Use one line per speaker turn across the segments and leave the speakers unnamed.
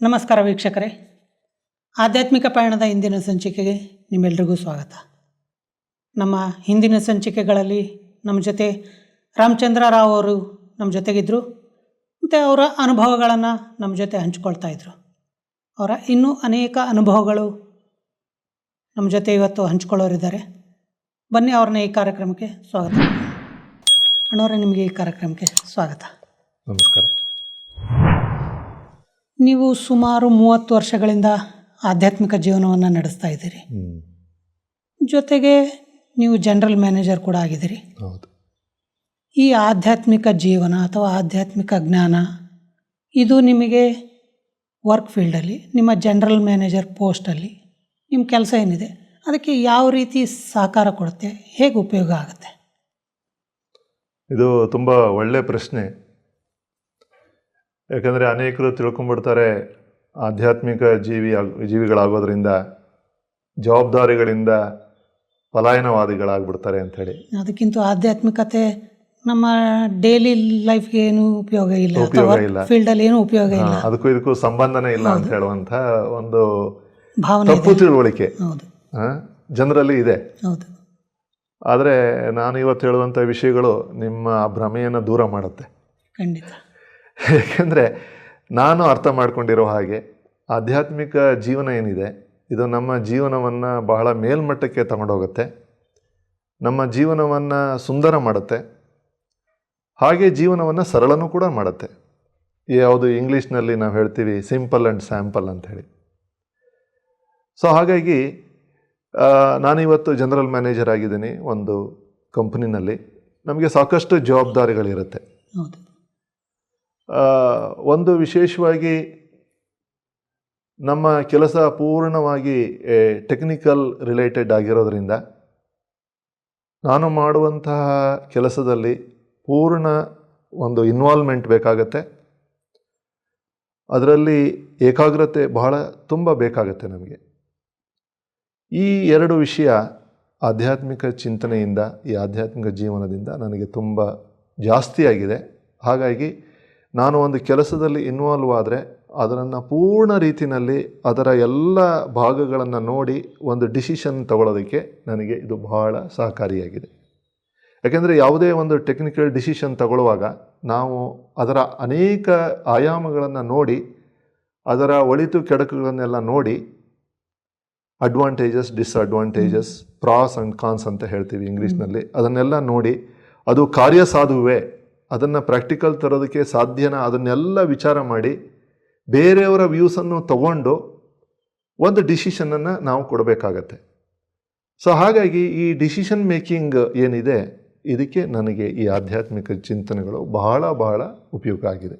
ನಮಸ್ಕಾರ ವೀಕ್ಷಕರೇ, ಆಧ್ಯಾತ್ಮಿಕ ಪಯಣದ ಇಂದಿನ ಸಂಚಿಕೆಗೆ ನಿಮ್ಮೆಲ್ಲರಿಗೂ ಸ್ವಾಗತ. ನಮ್ಮ ಹಿಂದಿನ ಸಂಚಿಕೆಗಳಲ್ಲಿ ನಮ್ಮ ಜೊತೆ ರಾಮಚಂದ್ರ ರಾವ್ ಅವರು ನಮ್ಮ ಜೊತೆಗಿದ್ದರು ಮತ್ತು ಅವರ ಅನುಭವಗಳನ್ನು ನಮ್ಮ ಜೊತೆ ಹಂಚ್ಕೊಳ್ತಾ ಇದ್ದರು. ಅವರ ಇನ್ನೂ ಅನೇಕ ಅನುಭವಗಳು ನಮ್ಮ ಜೊತೆ ಇವತ್ತು ಹಂಚ್ಕೊಳ್ಳೋರಿದ್ದಾರೆ. ಬನ್ನಿ ಅವ್ರನ್ನ ಈ ಕಾರ್ಯಕ್ರಮಕ್ಕೆ ಸ್ವಾಗತ. ಅಣ್ಣವರೇ, ನಿಮಗೆ ಈ ಕಾರ್ಯಕ್ರಮಕ್ಕೆ ಸ್ವಾಗತ.
ನಮಸ್ಕಾರ.
ನೀವು ಸುಮಾರು 30 ವರ್ಷಗಳಿಂದ ಆಧ್ಯಾತ್ಮಿಕ ಜೀವನವನ್ನು ನಡೆಸ್ತಾ ಇದ್ದೀರಿ. ಜೊತೆಗೆ ನೀವು ಜನರಲ್ ಮ್ಯಾನೇಜರ್ ಕೂಡ ಆಗಿದ್ದೀರಿ.
ಹೌದು.
ಈ ಆಧ್ಯಾತ್ಮಿಕ ಜೀವನ ಅಥವಾ ಆಧ್ಯಾತ್ಮಿಕ ಜ್ಞಾನ ಇದು ನಿಮಗೆ ವರ್ಕ್ ಫೀಲ್ಡಲ್ಲಿ, ನಿಮ್ಮ ಜನರಲ್ ಮ್ಯಾನೇಜರ್ ಪೋಸ್ಟಲ್ಲಿ ನಿಮ್ಮ ಕೆಲಸ ಏನಿದೆ ಅದಕ್ಕೆ ಯಾವ ರೀತಿ ಸಹಕಾರ ಕೊಡುತ್ತೆ, ಹೇಗೆ ಉಪಯೋಗ ಆಗುತ್ತೆ?
ಇದು ತುಂಬ ಒಳ್ಳೆಯ ಪ್ರಶ್ನೆ. ಯಾಕಂದರೆ ಅನೇಕರು ತಿಳ್ಕೊಂಡ್ಬಿಡ್ತಾರೆ, ಆಧ್ಯಾತ್ಮಿಕ ಜೀವಿಗಳಾಗೋದ್ರಿಂದ ಜವಾಬ್ದಾರಿಗಳಿಂದ ಪಲಾಯನವಾದಿಗಳಾಗ್ಬಿಡ್ತಾರೆ ಅಂಥೇಳಿ.
ಅದಕ್ಕಿಂತ ಆಧ್ಯಾತ್ಮಿಕತೆ ನಮ್ಮ ಡೈಲಿ ಲೈಫ್ಗೆ ಏನು ಉಪಯೋಗ ಇಲ್ಲ, ಫೀಲ್ಡಲ್ಲಿ ಏನು ಉಪಯೋಗ ಇಲ್ಲ,
ಅದಕ್ಕೂ ಇದಕ್ಕೂ ಸಂಬಂಧನೇ ಇಲ್ಲ ಅಂತ ಹೇಳುವಂಥ ಒಂದು ತಪ್ಪು ತಿಳುವಳಿಕೆ ಜನರಲ್ಲಿ ಇದೆ.
ಹೌದು.
ಆದರೆ ನಾನು ಇವತ್ತು ಹೇಳುವಂಥ ವಿಷಯಗಳು ನಿಮ್ಮ ಭ್ರಮೆಯನ್ನು ದೂರ ಮಾಡುತ್ತೆ.
ಖಂಡಿತ.
ಏಕೆಂದರೆ ನಾನು ಅರ್ಥ ಮಾಡ್ಕೊಂಡಿರೋ ಹಾಗೆ ಆಧ್ಯಾತ್ಮಿಕ ಜೀವನ ಏನಿದೆ ಇದು ನಮ್ಮ ಜೀವನವನ್ನು ಬಹಳ ಮೇಲ್ಮಟ್ಟಕ್ಕೆ ತಗೊಂಡೋಗುತ್ತೆ, ನಮ್ಮ ಜೀವನವನ್ನು ಸುಂದರ ಮಾಡುತ್ತೆ, ಹಾಗೆ ಜೀವನವನ್ನು ಸರಳನೂ ಕೂಡ ಮಾಡುತ್ತೆ. ಯಾವುದು ಇಂಗ್ಲೀಷ್ನಲ್ಲಿ ನಾವು ಹೇಳ್ತೀವಿ ಸಿಂಪಲ್ ಆ್ಯಂಡ್ ಸ್ಯಾಂಪಲ್ ಅಂತ ಹೇಳಿ. ಸೊ ಹಾಗಾಗಿ ನಾನಿವತ್ತು ಜನರಲ್ ಮ್ಯಾನೇಜರ್ ಆಗಿದ್ದೀನಿ ಒಂದು ಕಂಪ್ನಿನಲ್ಲಿ. ನಮಗೆ ಸಾಕಷ್ಟು ಜವಾಬ್ದಾರಿಗಳಿರುತ್ತೆ. ಒಂದು ವಿಶೇಷವಾಗಿ ನಮ್ಮ ಕೆಲಸ ಪೂರ್ಣವಾಗಿ ಟೆಕ್ನಿಕಲ್ ರಿಲೇಟೆಡ್ ಆಗಿರೋದ್ರಿಂದ ನಾನು ಮಾಡುವಂತಹ ಕೆಲಸದಲ್ಲಿ ಪೂರ್ಣ ಒಂದು ಇನ್ವಾಲ್ವ್ಮೆಂಟ್ ಬೇಕಾಗತ್ತೆ. ಅದರಲ್ಲಿ ಏಕಾಗ್ರತೆ ತುಂಬ ಬೇಕಾಗತ್ತೆ ನಮಗೆ. ಈ ಎರಡು ವಿಷಯ ಆಧ್ಯಾತ್ಮಿಕ ಚಿಂತನೆಯಿಂದ, ಈ ಆಧ್ಯಾತ್ಮಿಕ ಜೀವನದಿಂದ ನನಗೆ ತುಂಬ ಜಾಸ್ತಿ ಆಗಿದೆ. ಹಾಗಾಗಿ ನಾನು ಒಂದು ಕೆಲಸದಲ್ಲಿ ಇನ್ವಾಲ್ವ್ ಆದರೆ ಅದನ್ನು ಪೂರ್ಣ ರೀತಿಯಲ್ಲಿ ಅದರ ಎಲ್ಲ ಭಾಗಗಳನ್ನು ನೋಡಿ ಒಂದು ಡಿಸಿಷನ್ ತಗೊಳ್ಳೋದಕ್ಕೆ ನನಗೆ ಇದು ಬಹಳ ಸಹಕಾರಿಯಾಗಿದೆ. ಯಾಕೆಂದರೆ ಯಾವುದೇ ಒಂದು ಟೆಕ್ನಿಕಲ್ ಡಿಸಿಷನ್ ತಗೊಳ್ಳುವಾಗ ನಾವು ಅದರ ಅನೇಕ ಆಯಾಮಗಳನ್ನು ನೋಡಿ, ಅದರ ಒಳಿತು ಕೆಡಕುಗಳನ್ನೆಲ್ಲ ನೋಡಿ, ಅಡ್ವಾಂಟೇಜಸ್, ಡಿಸ್ಅಡ್ವಾಂಟೇಜಸ್, ಪ್ರಾಸ್ ಆ್ಯಂಡ್ ಕಾನ್ಸ್ ಅಂತ ಹೇಳ್ತೀವಿ ಇಂಗ್ಲೀಷ್ನಲ್ಲಿ, ಅದನ್ನೆಲ್ಲ ನೋಡಿ ಅದು ಕಾರ್ಯಸಾಧುವೆ, ಅದನ್ನು ಪ್ರಾಕ್ಟಿಕಲ್ ತರೋದಕ್ಕೆ ಸಾಧ್ಯನಾ, ಅದನ್ನೆಲ್ಲ ವಿಚಾರ ಮಾಡಿ ಬೇರೆಯವರ ವ್ಯೂಸನ್ನು ತಗೊಂಡು ಒಂದು ಡಿಸಿಷನನ್ನು ನಾವು ಕೊಡಬೇಕಾಗತ್ತೆ. ಸೊ ಹಾಗಾಗಿ ಈ ಡಿಸಿಷನ್ ಮೇಕಿಂಗ್ ಏನಿದೆ ಇದಕ್ಕೆ ನನಗೆ ಈ ಆಧ್ಯಾತ್ಮಿಕ ಚಿಂತನೆಗಳು ಬಹಳ ಉಪಯೋಗ ಆಗಿದೆ.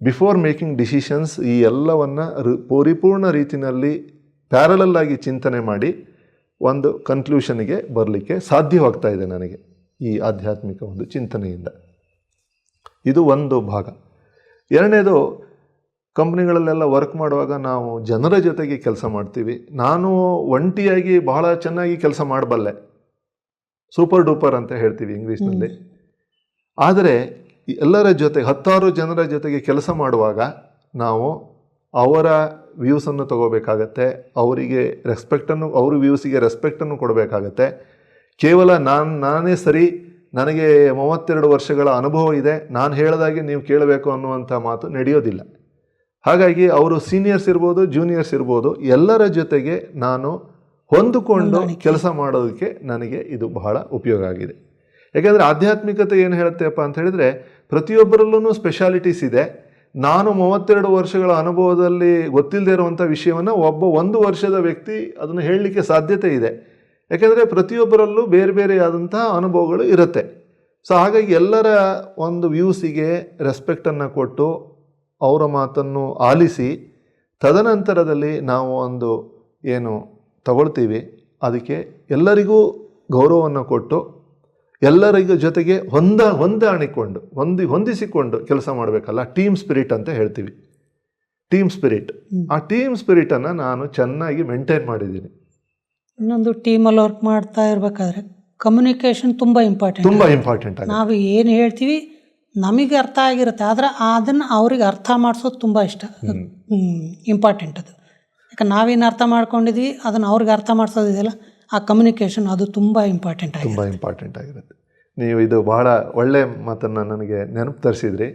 ಬಿಫೋರ್ ಮೇಕಿಂಗ್ ಡಿಸಿಷನ್ಸ್ ಈ ಎಲ್ಲವನ್ನು ಪರಿಪೂರ್ಣ ರೀತಿಯಲ್ಲಿ ಪ್ಯಾರಲಲ್ ಆಗಿ ಚಿಂತನೆ ಮಾಡಿ ಒಂದು ಕನ್ಕ್ಲೂಷನ್ಗೆ ಬರಲಿಕ್ಕೆ ಸಾಧ್ಯವಾಗ್ತಾ ಇದೆ ನನಗೆ ಈ ಆಧ್ಯಾತ್ಮಿಕ ಒಂದು ಚಿಂತನೆಯಿಂದ. ಇದು ಒಂದು ಭಾಗ. ಎರಡನೇದು, ಕಂಪ್ನಿಗಳಲ್ಲೆಲ್ಲ ವರ್ಕ್ ಮಾಡುವಾಗ ನಾವು ಜನರ ಜೊತೆಗೆ ಕೆಲಸ ಮಾಡ್ತೀವಿ. ನಾನು ಒಂಟಿಯಾಗಿ ಬಹಳ ಚೆನ್ನಾಗಿ ಕೆಲಸ ಮಾಡಬಲ್ಲೆ, ಸೂಪರ್ ಡೂಪರ್ ಅಂತ ಹೇಳ್ತೀವಿ ಇಂಗ್ಲೀಷ್ನಲ್ಲಿ. ಆದರೆ ಎಲ್ಲರ ಜೊತೆ 10 ಜನರ ಜೊತೆಗೆ ಕೆಲಸ ಮಾಡುವಾಗ ನಾವು ಅವರ ವ್ಯೂಸನ್ನು ತಗೋಬೇಕಾಗತ್ತೆ, ಅವರಿಗೆ ರೆಸ್ಪೆಕ್ಟನ್ನು, ಅವ್ರ ವ್ಯೂಸಿಗೆ ರೆಸ್ಪೆಕ್ಟನ್ನು ಕೊಡಬೇಕಾಗತ್ತೆ. ಕೇವಲ ನಾನೇ ಸರಿ, ನನಗೆ 32 ವರ್ಷಗಳ ಅನುಭವ ಇದೆ, ನಾನು ಹೇಳಿದಾಗೆ ನೀವು ಕೇಳಬೇಕು ಅನ್ನುವಂಥ ಮಾತು ನಡೆಯೋದಿಲ್ಲ. ಹಾಗಾಗಿ ಅವರು ಸೀನಿಯರ್ಸ್ ಇರ್ಬೋದು, ಜೂನಿಯರ್ಸ್ ಇರ್ಬೋದು, ಎಲ್ಲರ ಜೊತೆಗೆ ನಾನು ಹೊಂದಿಕೊಂಡು ಕೆಲಸ ಮಾಡೋದಕ್ಕೆ ನನಗೆ ಇದು ಬಹಳ ಉಪಯೋಗ ಆಗಿದೆ. ಯಾಕೆಂದರೆ ಆಧ್ಯಾತ್ಮಿಕತೆ ಏನು ಹೇಳುತ್ತೆಪ್ಪ ಅಂತ ಹೇಳಿದರೆ, ಪ್ರತಿಯೊಬ್ಬರಲ್ಲೂ ಸ್ಪೆಷಾಲಿಟೀಸ್ ಇದೆ. ನಾನು 32 ವರ್ಷಗಳ ಅನುಭವದಲ್ಲಿ ಗೊತ್ತಿಲ್ಲದೆ ಇರುವಂಥ ವಿಷಯವನ್ನು 1 ವರ್ಷದ ವ್ಯಕ್ತಿ ಅದನ್ನು ಹೇಳಲಿಕ್ಕೆ ಸಾಧ್ಯತೆ ಇದೆ. ಯಾಕೆಂದರೆ ಪ್ರತಿಯೊಬ್ಬರಲ್ಲೂ ಬೇರೆ ಬೇರೆಯಾದಂತಹ ಅನುಭವಗಳು ಇರುತ್ತೆ. ಸೊ ಹಾಗಾಗಿ ಎಲ್ಲರ ಒಂದು ವ್ಯೂಸಿಗೆ ರೆಸ್ಪೆಕ್ಟನ್ನು ಕೊಟ್ಟು ಅವರ ಮಾತನ್ನು ಆಲಿಸಿ ತದನಂತರದಲ್ಲಿ ನಾವು ಒಂದು ಏನು ತಗೊಳ್ತೀವಿ ಅದಕ್ಕೆ ಎಲ್ಲರಿಗೂ ಗೌರವವನ್ನು ಕೊಟ್ಟು ಎಲ್ಲರಿಗೂ ಜೊತೆಗೆ ಹೊಂದಿಸಿಕೊಂಡು ಕೆಲಸ ಮಾಡಬೇಕಲ್ಲ. ಟೀಮ್ ಸ್ಪಿರಿಟ್ ಅಂತ ಹೇಳ್ತೀವಿ, ಟೀಮ್ ಸ್ಪಿರಿಟ್. ಆ ಟೀಮ್ ಸ್ಪಿರಿಟನ್ನು ನಾನು ಚೆನ್ನಾಗಿ ಮೇಂಟೈನ್ ಮಾಡಿದ್ದೀನಿ.
ಇನ್ನೊಂದು, ಟೀಮಲ್ಲಿ ವರ್ಕ್ ಮಾಡ್ತಾ ಇರಬೇಕಾದ್ರೆ ಕಮ್ಯುನಿಕೇಷನ್ ತುಂಬ ಇಂಪಾರ್ಟೆಂಟ್.
ತುಂಬ ಇಂಪಾರ್ಟೆಂಟ್.
ನಾವು ಏನು ಹೇಳ್ತೀವಿ ನಮಗೆ ಅರ್ಥ ಆಗಿರುತ್ತೆ, ಆದರೆ ಅದನ್ನು ಅವ್ರಿಗೆ ಅರ್ಥ ಮಾಡಿಸೋದು ತುಂಬ ಇಷ್ಟ, ಇಂಪಾರ್ಟೆಂಟ್ ಅದು. ಯಾಕಂದ್ರೆ ನಾವೇನು ಅರ್ಥ ಮಾಡ್ಕೊಂಡಿದ್ವಿ ಅದನ್ನು ಅವ್ರಿಗೆ ಅರ್ಥ ಮಾಡಿಸೋದಿದೆಯಲ್ಲ, ಆ ಕಮ್ಯುನಿಕೇಷನ್ ಅದು ತುಂಬ ಇಂಪಾರ್ಟೆಂಟ್
ಆಗಿರುತ್ತೆ. ನೀವು ಇದು ಬಹಳ ಒಳ್ಳೆಯ ಮಾತನ್ನು ನನಗೆ ನೆನಪು ತರಿಸಿದ್ರಿ.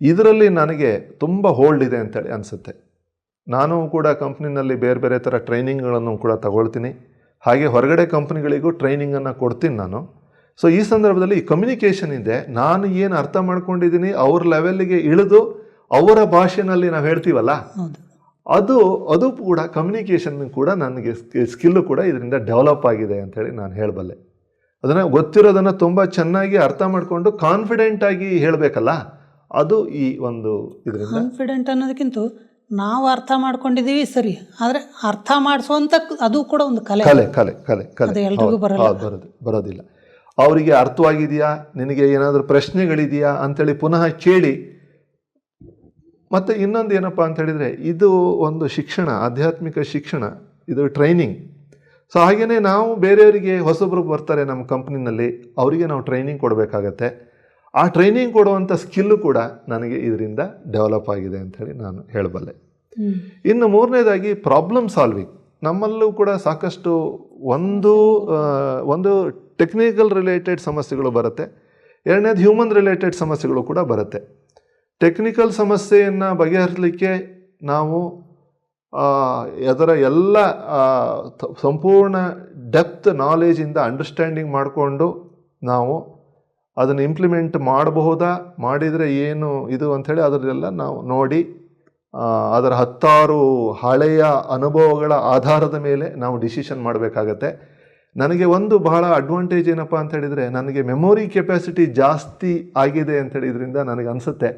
ಇದರಲ್ಲಿ ನನಗೆ ತುಂಬ ಹೋಲ್ಡ್ ಇದೆ ಅಂತೇಳಿ ಅನಿಸುತ್ತೆ. ನಾನು ಕೂಡ ಕಂಪ್ನಿನಲ್ಲಿ ಬೇರೆ ಬೇರೆ ಥರ ಟ್ರೈನಿಂಗ್ಗಳನ್ನು ಕೂಡ ತಗೊಳ್ತೀನಿ, ಹಾಗೆ ಹೊರಗಡೆ ಕಂಪ್ನಿಗಳಿಗೂ ಟ್ರೈನಿಂಗನ್ನು ಕೊಡ್ತೀನಿ ನಾನು. ಸೊ ಈ ಸಂದರ್ಭದಲ್ಲಿ ಈ ಕಮ್ಯುನಿಕೇಷನ್ ಇದೆ, ನಾನು ಏನು ಅರ್ಥ ಮಾಡ್ಕೊಂಡಿದ್ದೀನಿ ಅವ್ರ ಲೆವೆಲ್ಲಿಗೆ ಇಳಿದು ಅವರ ಭಾಷೆನಲ್ಲಿ ನಾವು ಹೇಳ್ತೀವಲ್ಲ, ಅದು ಕೂಡ ಕಮ್ಯುನಿಕೇಷನ್ ಕೂಡ ನನಗೆ ಸ್ಕಿಲ್ಲು ಕೂಡ ಇದರಿಂದ ಡೆವಲಪ್ ಆಗಿದೆ ಅಂಥೇಳಿ ನಾನು ಹೇಳಬಲ್ಲೆ. ಅದನ್ನು ಗೊತ್ತಿರೋದನ್ನು ತುಂಬ ಚೆನ್ನಾಗಿ ಅರ್ಥ ಮಾಡಿಕೊಂಡು ಕಾನ್ಫಿಡೆಂಟಾಗಿ ಹೇಳಬೇಕಲ್ಲ, ಅದು ಈ ಒಂದು ಇದರಿಂದ.
ಕಾನ್ಫಿಡೆಂಟ್ ಅನ್ನೋದಕ್ಕಿಂತ ನಾವು ಅರ್ಥ ಮಾಡ್ಕೊಂಡಿದ್ದೀವಿ ಸರಿ, ಆದರೆ ಅರ್ಥ ಮಾಡಿಸುವಂಥ ಅದು ಕೂಡ ಒಂದು ಕಲೆ
ಕಲೆ ಕಲೆ ಕಲೆ ಕಲೆ
ಎಲ್ರಿಗೂ
ಬರೋದಿಲ್ಲ. ಅವರಿಗೆ ಅರ್ಥವಾಗಿದೆಯಾ, ನಿನಗೆ ಏನಾದರೂ ಪ್ರಶ್ನೆಗಳಿದೆಯಾ ಅಂಥೇಳಿ ಪುನಃ ಕೇಳಿ. ಮತ್ತು ಇನ್ನೊಂದು ಏನಪ್ಪ ಅಂತ ಹೇಳಿದರೆ, ಇದು ಒಂದು ಶಿಕ್ಷಣ, ಆಧ್ಯಾತ್ಮಿಕ ಶಿಕ್ಷಣ, ಇದು ಟ್ರೈನಿಂಗ್. ಸೊ ಹಾಗೆಯೇ ನಾವು ಬೇರೆಯವರಿಗೆ ಹೊಸೊಬ್ಬರು ಬರ್ತಾರೆ ನಮ್ಮ ಕಂಪ್ನಿನಲ್ಲಿ, ಅವರಿಗೆ ನಾವು ಟ್ರೈನಿಂಗ್ ಕೊಡಬೇಕಾಗತ್ತೆ. ಆ ಟ್ರೈನಿಂಗ್ ಕೊಡುವಂಥ ಸ್ಕಿಲ್ಲು ಕೂಡ ನನಗೆ ಇದರಿಂದ ಡೆವಲಪ್ ಆಗಿದೆ ಅಂಥೇಳಿ ನಾನು ಹೇಳಬಲ್ಲೆ. ಇನ್ನು ಮೂರನೇದಾಗಿ ಪ್ರಾಬ್ಲಮ್ ಸಾಲ್ವಿಂಗ್. ನಮ್ಮಲ್ಲೂ ಕೂಡ ಸಾಕಷ್ಟು ಒಂದು ಟೆಕ್ನಿಕಲ್ ರಿಲೇಟೆಡ್ ಸಮಸ್ಯೆಗಳು ಬರುತ್ತೆ, ಎರಡನೇದು ಹ್ಯೂಮನ್ ರಿಲೇಟೆಡ್ ಸಮಸ್ಯೆಗಳು ಕೂಡ ಬರುತ್ತೆ. ಟೆಕ್ನಿಕಲ್ ಸಮಸ್ಯೆಯನ್ನು ಬಗೆಹರಿಸಲಿಕ್ಕೆ ನಾವು ಅದರ ಎಲ್ಲ ಸಂಪೂರ್ಣ ಡೆಪ್ತ್ ನಾಲೆಜಿಂದ ಅಂಡರ್ಸ್ಟ್ಯಾಂಡಿಂಗ್ ಮಾಡಿಕೊಂಡು ನಾವು ಅದನ್ನು ಇಂಪ್ಲಿಮೆಂಟ್ ಮಾಡಬಹುದಾ, ಮಾಡಿದರೆ ಏನು ಇದು ಅಂಥೇಳಿ ಅದರಲ್ಲೆಲ್ಲ ನಾವು ನೋಡಿ ಅದರ 10 ಹಳೆಯ ಅನುಭವಗಳ ಆಧಾರದ ಮೇಲೆ ನಾವು ಡಿಸಿಷನ್ ಮಾಡಬೇಕಾಗತ್ತೆ. ನನಗೆ ಒಂದು ಬಹಳ ಅಡ್ವಾಂಟೇಜ್ ಏನಪ್ಪ ಅಂತ ಹೇಳಿದರೆ, ನನಗೆ ಮೆಮೊರಿ ಕೆಪಾಸಿಟಿ ಜಾಸ್ತಿ ಆಗಿದೆ ಅಂಥೇಳಿ ಇದರಿಂದ ನನಗೆ ಅನಿಸುತ್ತೆ.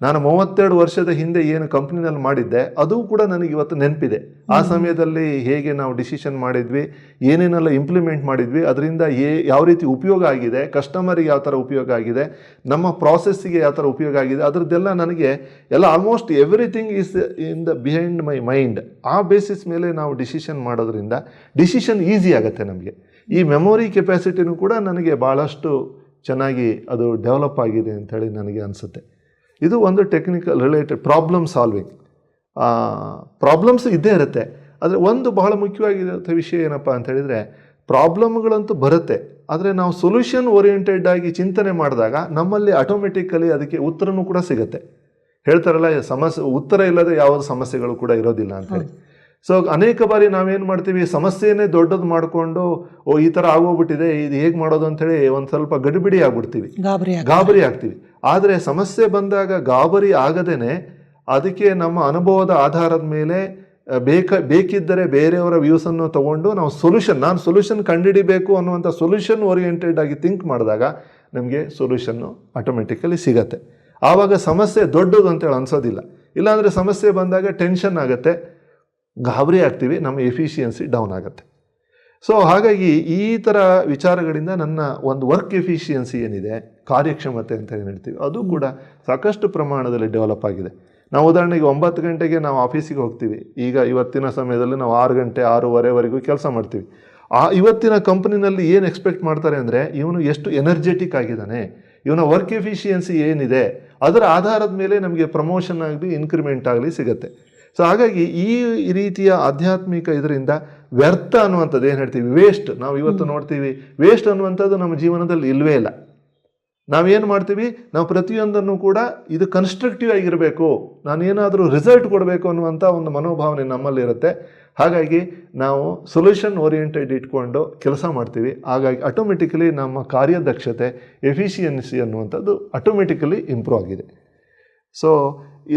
ನಾನು 32 ವರ್ಷದ ಹಿಂದೆ ಏನು ಕಂಪ್ನಿನಲ್ಲಿ ಮಾಡಿದ್ದೆ ಅದು ಕೂಡ ನನಗೆ ಇವತ್ತು ನೆನಪಿದೆ. ಆ ಸಮಯದಲ್ಲಿ ಹೇಗೆ ನಾವು ಡಿಸಿಷನ್ ಮಾಡಿದ್ವಿ, ಏನೇನೆಲ್ಲ ಇಂಪ್ಲಿಮೆಂಟ್ ಮಾಡಿದ್ವಿ, ಅದರಿಂದ ಯಾವ ರೀತಿ ಉಪಯೋಗ ಆಗಿದೆ, ಕಸ್ಟಮರಿಗೆ ಯಾವ ಥರ ಉಪಯೋಗ ಆಗಿದೆ, ನಮ್ಮ ಪ್ರಾಸೆಸ್ಸಿಗೆ ಯಾವ ಥರ ಉಪಯೋಗ ಆಗಿದೆ, ಅದರದ್ದೆಲ್ಲ ನನಗೆ ಎಲ್ಲ almost everything is in the behind my mind. ಆ ಬೇಸಿಸ್ ಮೇಲೆ ನಾವು ಡಿಸಿಷನ್ ಮಾಡೋದ್ರಿಂದ ಡಿಸಿಷನ್ ಈಸಿ ಆಗುತ್ತೆ ನಮಗೆ. ಈ ಮೆಮೊರಿ ಕೆಪಾಸಿಟಿನೂ ಕೂಡ ನನಗೆ ಭಾಳಷ್ಟು ಚೆನ್ನಾಗಿ ಅದು ಡೆವಲಪ್ ಆಗಿದೆ ಅಂಥೇಳಿ ನನಗೆ ಅನಿಸುತ್ತೆ. ಇದು ಒಂದು technical related problem solving. Problems ಇದ್ದೇ ಇರುತ್ತೆ, ಆದರೆ ಒಂದು ಬಹಳ ಮುಖ್ಯವಾಗಿರೋ ವಿಷಯ ಏನಪ್ಪ ಅಂತ ಹೇಳಿದರೆ, ಪ್ರಾಬ್ಲಮ್ಗಳಂತೂ ಬರುತ್ತೆ, ಆದರೆ ನಾವು ಸೊಲ್ಯೂಷನ್ ಓರಿಯೆಂಟೆಡ್ ಆಗಿ ಚಿಂತನೆ ಮಾಡಿದಾಗ ನಮ್ಮಲ್ಲಿ ಆಟೋಮೆಟಿಕಲಿ ಅದಕ್ಕೆ ಉತ್ತರನೂ ಕೂಡ ಸಿಗುತ್ತೆ. ಹೇಳ್ತಾರಲ್ಲ, ಉತ್ತರ ಇಲ್ಲದೆ ಯಾವ ಸಮಸ್ಯೆಗಳು ಕೂಡ ಇರೋದಿಲ್ಲ ಅಂಥೇಳಿ. ಸೊ ಅನೇಕ ಬಾರಿ ನಾವೇನು ಮಾಡ್ತೀವಿ, ಸಮಸ್ಯೆಯೇ ದೊಡ್ಡದು ಮಾಡಿಕೊಂಡು ಈ ಥರ ಆಗೋಗ್ಬಿಟ್ಟಿದೆ, ಇದು ಹೇಗೆ ಮಾಡೋದು ಅಂಥೇಳಿ ಒಂದು ಸ್ವಲ್ಪ ಗಡಿಬಿಡಿ ಆಗ್ಬಿಡ್ತೀವಿ, ಗಾಬರಿ ಆಗ್ತೀವಿ. ಆದರೆ ಸಮಸ್ಯೆ ಬಂದಾಗ ಗಾಬರಿ ಆಗದೇನೆ ಅದಕ್ಕೆ ನಮ್ಮ ಅನುಭವದ ಆಧಾರದ ಮೇಲೆ ಬೇಕಿದ್ದರೆ ಬೇರೆಯವರ ವ್ಯೂಸನ್ನು ತೊಗೊಂಡು ನಾವು ನಾನು ಸೊಲ್ಯೂಷನ್ ಕಂಡುಹಿಡಿಬೇಕು ಅನ್ನುವಂಥ ಸೊಲ್ಯೂಷನ್ ಓರಿಯೆಂಟೆಡ್ ಆಗಿ ಥಿಂಕ್ ಮಾಡಿದಾಗ ನಮಗೆ ಸೊಲ್ಯೂಷನ್ನು ಆಟೋಮೆಟಿಕಲಿ ಸಿಗತ್ತೆ. ಆವಾಗ ಸಮಸ್ಯೆ ದೊಡ್ಡದು ಅಂತೇಳಿ ಅನಿಸೋದಿಲ್ಲ. ಇಲ್ಲಾಂದರೆ ಸಮಸ್ಯೆ ಬಂದಾಗ ಟೆನ್ಷನ್ ಆಗುತ್ತೆ, ಗಾಬರಿ ಆಗ್ತೀವಿ, ನಮ್ಮ ಎಫಿಷಿಯನ್ಸಿ ಡೌನ್ ಆಗುತ್ತೆ. ಸೊ ಹಾಗಾಗಿ ಈ ಥರ ವಿಚಾರಗಳಿಂದ ನನ್ನ ಒಂದು ವರ್ಕ್ ಎಫಿಷಿಯನ್ಸಿ ಏನಿದೆ, ಕಾರ್ಯಕ್ಷಮತೆ ಅಂತ ಏನು ಹೇಳ್ತೀವಿ, ಅದು ಕೂಡ ಸಾಕಷ್ಟು ಪ್ರಮಾಣದಲ್ಲಿ ಡೆವಲಪ್ ಆಗಿದೆ. ನಾವು ಉದಾಹರಣೆಗೆ 9 ಗಂಟೆಗೆ ನಾವು ಆಫೀಸಿಗೆ ಹೋಗ್ತೀವಿ. ಈಗ ಇವತ್ತಿನ ಸಮಯದಲ್ಲಿ ನಾವು 6 ಗಂಟೆ 6:30ವರೆಗೂ ಕೆಲಸ ಮಾಡ್ತೀವಿ. ಇವತ್ತಿನ ಕಂಪ್ನಿನಲ್ಲಿ ಏನು ಎಕ್ಸ್ಪೆಕ್ಟ್ ಮಾಡ್ತಾರೆ ಅಂದರೆ, ಇವನು ಎಷ್ಟು ಎನರ್ಜೆಟಿಕ್ ಆಗಿದ್ದಾನೆ, ಇವನ ವರ್ಕ್ ಎಫಿಷಿಯನ್ಸಿ ಏನಿದೆ, ಅದರ ಆಧಾರದ ಮೇಲೆ ನಮಗೆ ಪ್ರಮೋಷನ್ ಆಗಲಿ ಇನ್ಕ್ರಿಮೆಂಟ್ ಆಗಲಿ ಸಿಗುತ್ತೆ. ಸೊ ಹಾಗಾಗಿ ಈ ರೀತಿಯ ಆಧ್ಯಾತ್ಮಿಕ ಇದರಿಂದ ವ್ಯರ್ಥ ಅನ್ನುವಂಥದ್ದು ಏನು ಹೇಳ್ತೀವಿ, ವೇಸ್ಟ್, ನಾವು ಇವತ್ತು ನೋಡ್ತೀವಿ, ವೇಸ್ಟ್ ಅನ್ನುವಂಥದ್ದು ನಮ್ಮ ಜೀವನದಲ್ಲಿ ಇಲ್ಲವೇ ಇಲ್ಲ. ನಾವೇನು ಮಾಡ್ತೀವಿ, ನಾವು ಪ್ರತಿಯೊಂದನ್ನು ಕೂಡ ಇದು ಕನ್ಸ್ಟ್ರಕ್ಟಿವ್ ಆಗಿರಬೇಕು, ನಾನೇನಾದರೂ ರಿಸಲ್ಟ್ ಕೊಡಬೇಕು ಅನ್ನುವಂಥ ಒಂದು ಮನೋಭಾವನೆ ನಮ್ಮಲ್ಲಿರುತ್ತೆ. ಹಾಗಾಗಿ ನಾವು ಸೊಲ್ಯೂಷನ್ ಓರಿಯೆಂಟೆಡ್ ಇಟ್ಕೊಂಡು ಕೆಲಸ ಮಾಡ್ತೀವಿ. ಹಾಗಾಗಿ ಆಟೋಮೆಟಿಕಲಿ ನಮ್ಮ ಕಾರ್ಯದಕ್ಷತೆ, ಎಫಿಷಿಯನ್ಸಿ ಅನ್ನುವಂಥದ್ದು ಆಟೋಮೆಟಿಕಲಿ ಇಂಪ್ರೂವ್ ಆಗಿದೆ. ಸೊ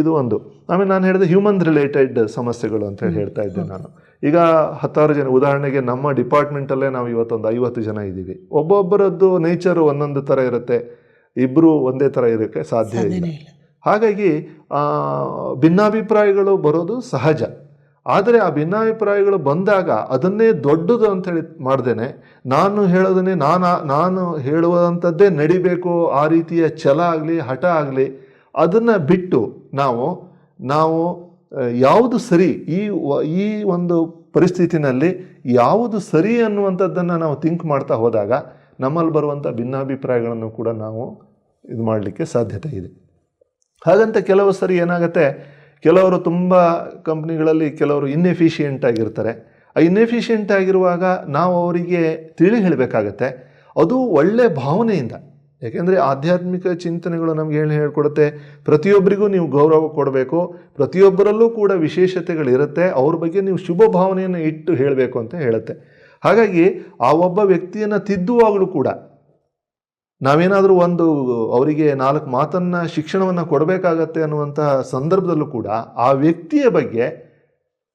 ಇದು ಒಂದು. ಆಮೇಲೆ ನಾನು ಹೇಳಿದೆ ಹ್ಯೂಮನ್ ರಿಲೇಟೆಡ್ ಸಮಸ್ಯೆಗಳು ಅಂತ ಹೇಳ್ತಾ ಇದ್ದೆ ನಾನು. ಈಗ 10 ಜನ, ಉದಾಹರಣೆಗೆ ನಮ್ಮ ಡಿಪಾರ್ಟ್ಮೆಂಟಲ್ಲೇ ನಾವು ಇವತ್ತೊಂದು 50 ಜನ ಇದ್ದೀವಿ. ಒಬ್ಬೊಬ್ಬರದ್ದು ನೇಚರು ಒಂದೊಂದು ಥರ ಇರುತ್ತೆ, ಇಬ್ಬರು ಒಂದೇ ಥರ ಇರೋಕ್ಕೆ ಸಾಧ್ಯ ಇಲ್ಲ. ಹಾಗಾಗಿ ಭಿನ್ನಾಭಿಪ್ರಾಯಗಳು ಬರೋದು ಸಹಜ. ಆದರೆ ಆ ಭಿನ್ನಾಭಿಪ್ರಾಯಗಳು ಬಂದಾಗ ಅದನ್ನೇ ದೊಡ್ಡದು ಅಂಥೇಳಿ ಮಾಡ್ದೇನೆ, ನಾನು ಹೇಳೋದನ್ನೇ ನಾನು ಹೇಳುವಂಥದ್ದೇ ನಡಿಬೇಕು, ಆ ರೀತಿಯ ಛಲ ಆಗಲಿ ಹಠ ಆಗಲಿ ಅದನ್ನು ಬಿಟ್ಟು ನಾವು ಯಾವುದು ಸರಿ, ಈ ಒಂದು ಪರಿಸ್ಥಿತಿನಲ್ಲಿ ಯಾವುದು ಸರಿ ಅನ್ನುವಂಥದ್ದನ್ನು ನಾವು ಥಿಂಕ್ ಮಾಡ್ತಾ ಹೋದಾಗ ನಮ್ಮಲ್ಲಿ ಬರುವಂಥ ಭಿನ್ನಾಭಿಪ್ರಾಯಗಳನ್ನು ಕೂಡ ನಾವು ಇದು ಮಾಡಲಿಕ್ಕೆ ಸಾಧ್ಯತೆ ಇದೆ. ಹಾಗಂತ ಕೆಲವು ಸರಿ ಏನಾಗುತ್ತೆ, ಕೆಲವರು ತುಂಬ ಕಂಪ್ನಿಗಳಲ್ಲಿ ಕೆಲವರು ಇನ್ಎಫಿಷಿಯೆಂಟ್ ಆಗಿರ್ತಾರೆ. ಆ ಇನ್ಎಫಿಷಿಯೆಂಟ್ ಆಗಿರುವಾಗ ನಾವು ಅವರಿಗೆ ತಿಳಿ ಹೇಳಬೇಕಾಗತ್ತೆ, ಅದು ಒಳ್ಳೆಯ ಭಾವನೆಯಿಂದ. ಯಾಕೆಂದರೆ ಆಧ್ಯಾತ್ಮಿಕ ಚಿಂತನೆಗಳು ನಮಗೆ ಹೇಳ್ಕೊಡುತ್ತೆ, ಪ್ರತಿಯೊಬ್ಬರಿಗೂ ನೀವು ಗೌರವ ಕೊಡಬೇಕು, ಪ್ರತಿಯೊಬ್ಬರಲ್ಲೂ ಕೂಡ ವಿಶೇಷತೆಗಳಿರುತ್ತೆ, ಅವ್ರ ಬಗ್ಗೆ ನೀವು ಶುಭ ಭಾವನೆಯನ್ನು ಇಟ್ಟು ಹೇಳಬೇಕು ಅಂತ ಹೇಳುತ್ತೆ. ಹಾಗಾಗಿ ಆ ಒಬ್ಬ ವ್ಯಕ್ತಿಯನ್ನು ತಿದ್ದುವಾಗಲೂ ಕೂಡ ನಾವೇನಾದರೂ ಒಂದು ಅವರಿಗೆ 4 ಮಾತನ್ನು ಶಿಕ್ಷಣವನ್ನು ಕೊಡಬೇಕಾಗತ್ತೆ ಅನ್ನುವಂತಹ ಸಂದರ್ಭದಲ್ಲೂ ಕೂಡ ಆ ವ್ಯಕ್ತಿಯ ಬಗ್ಗೆ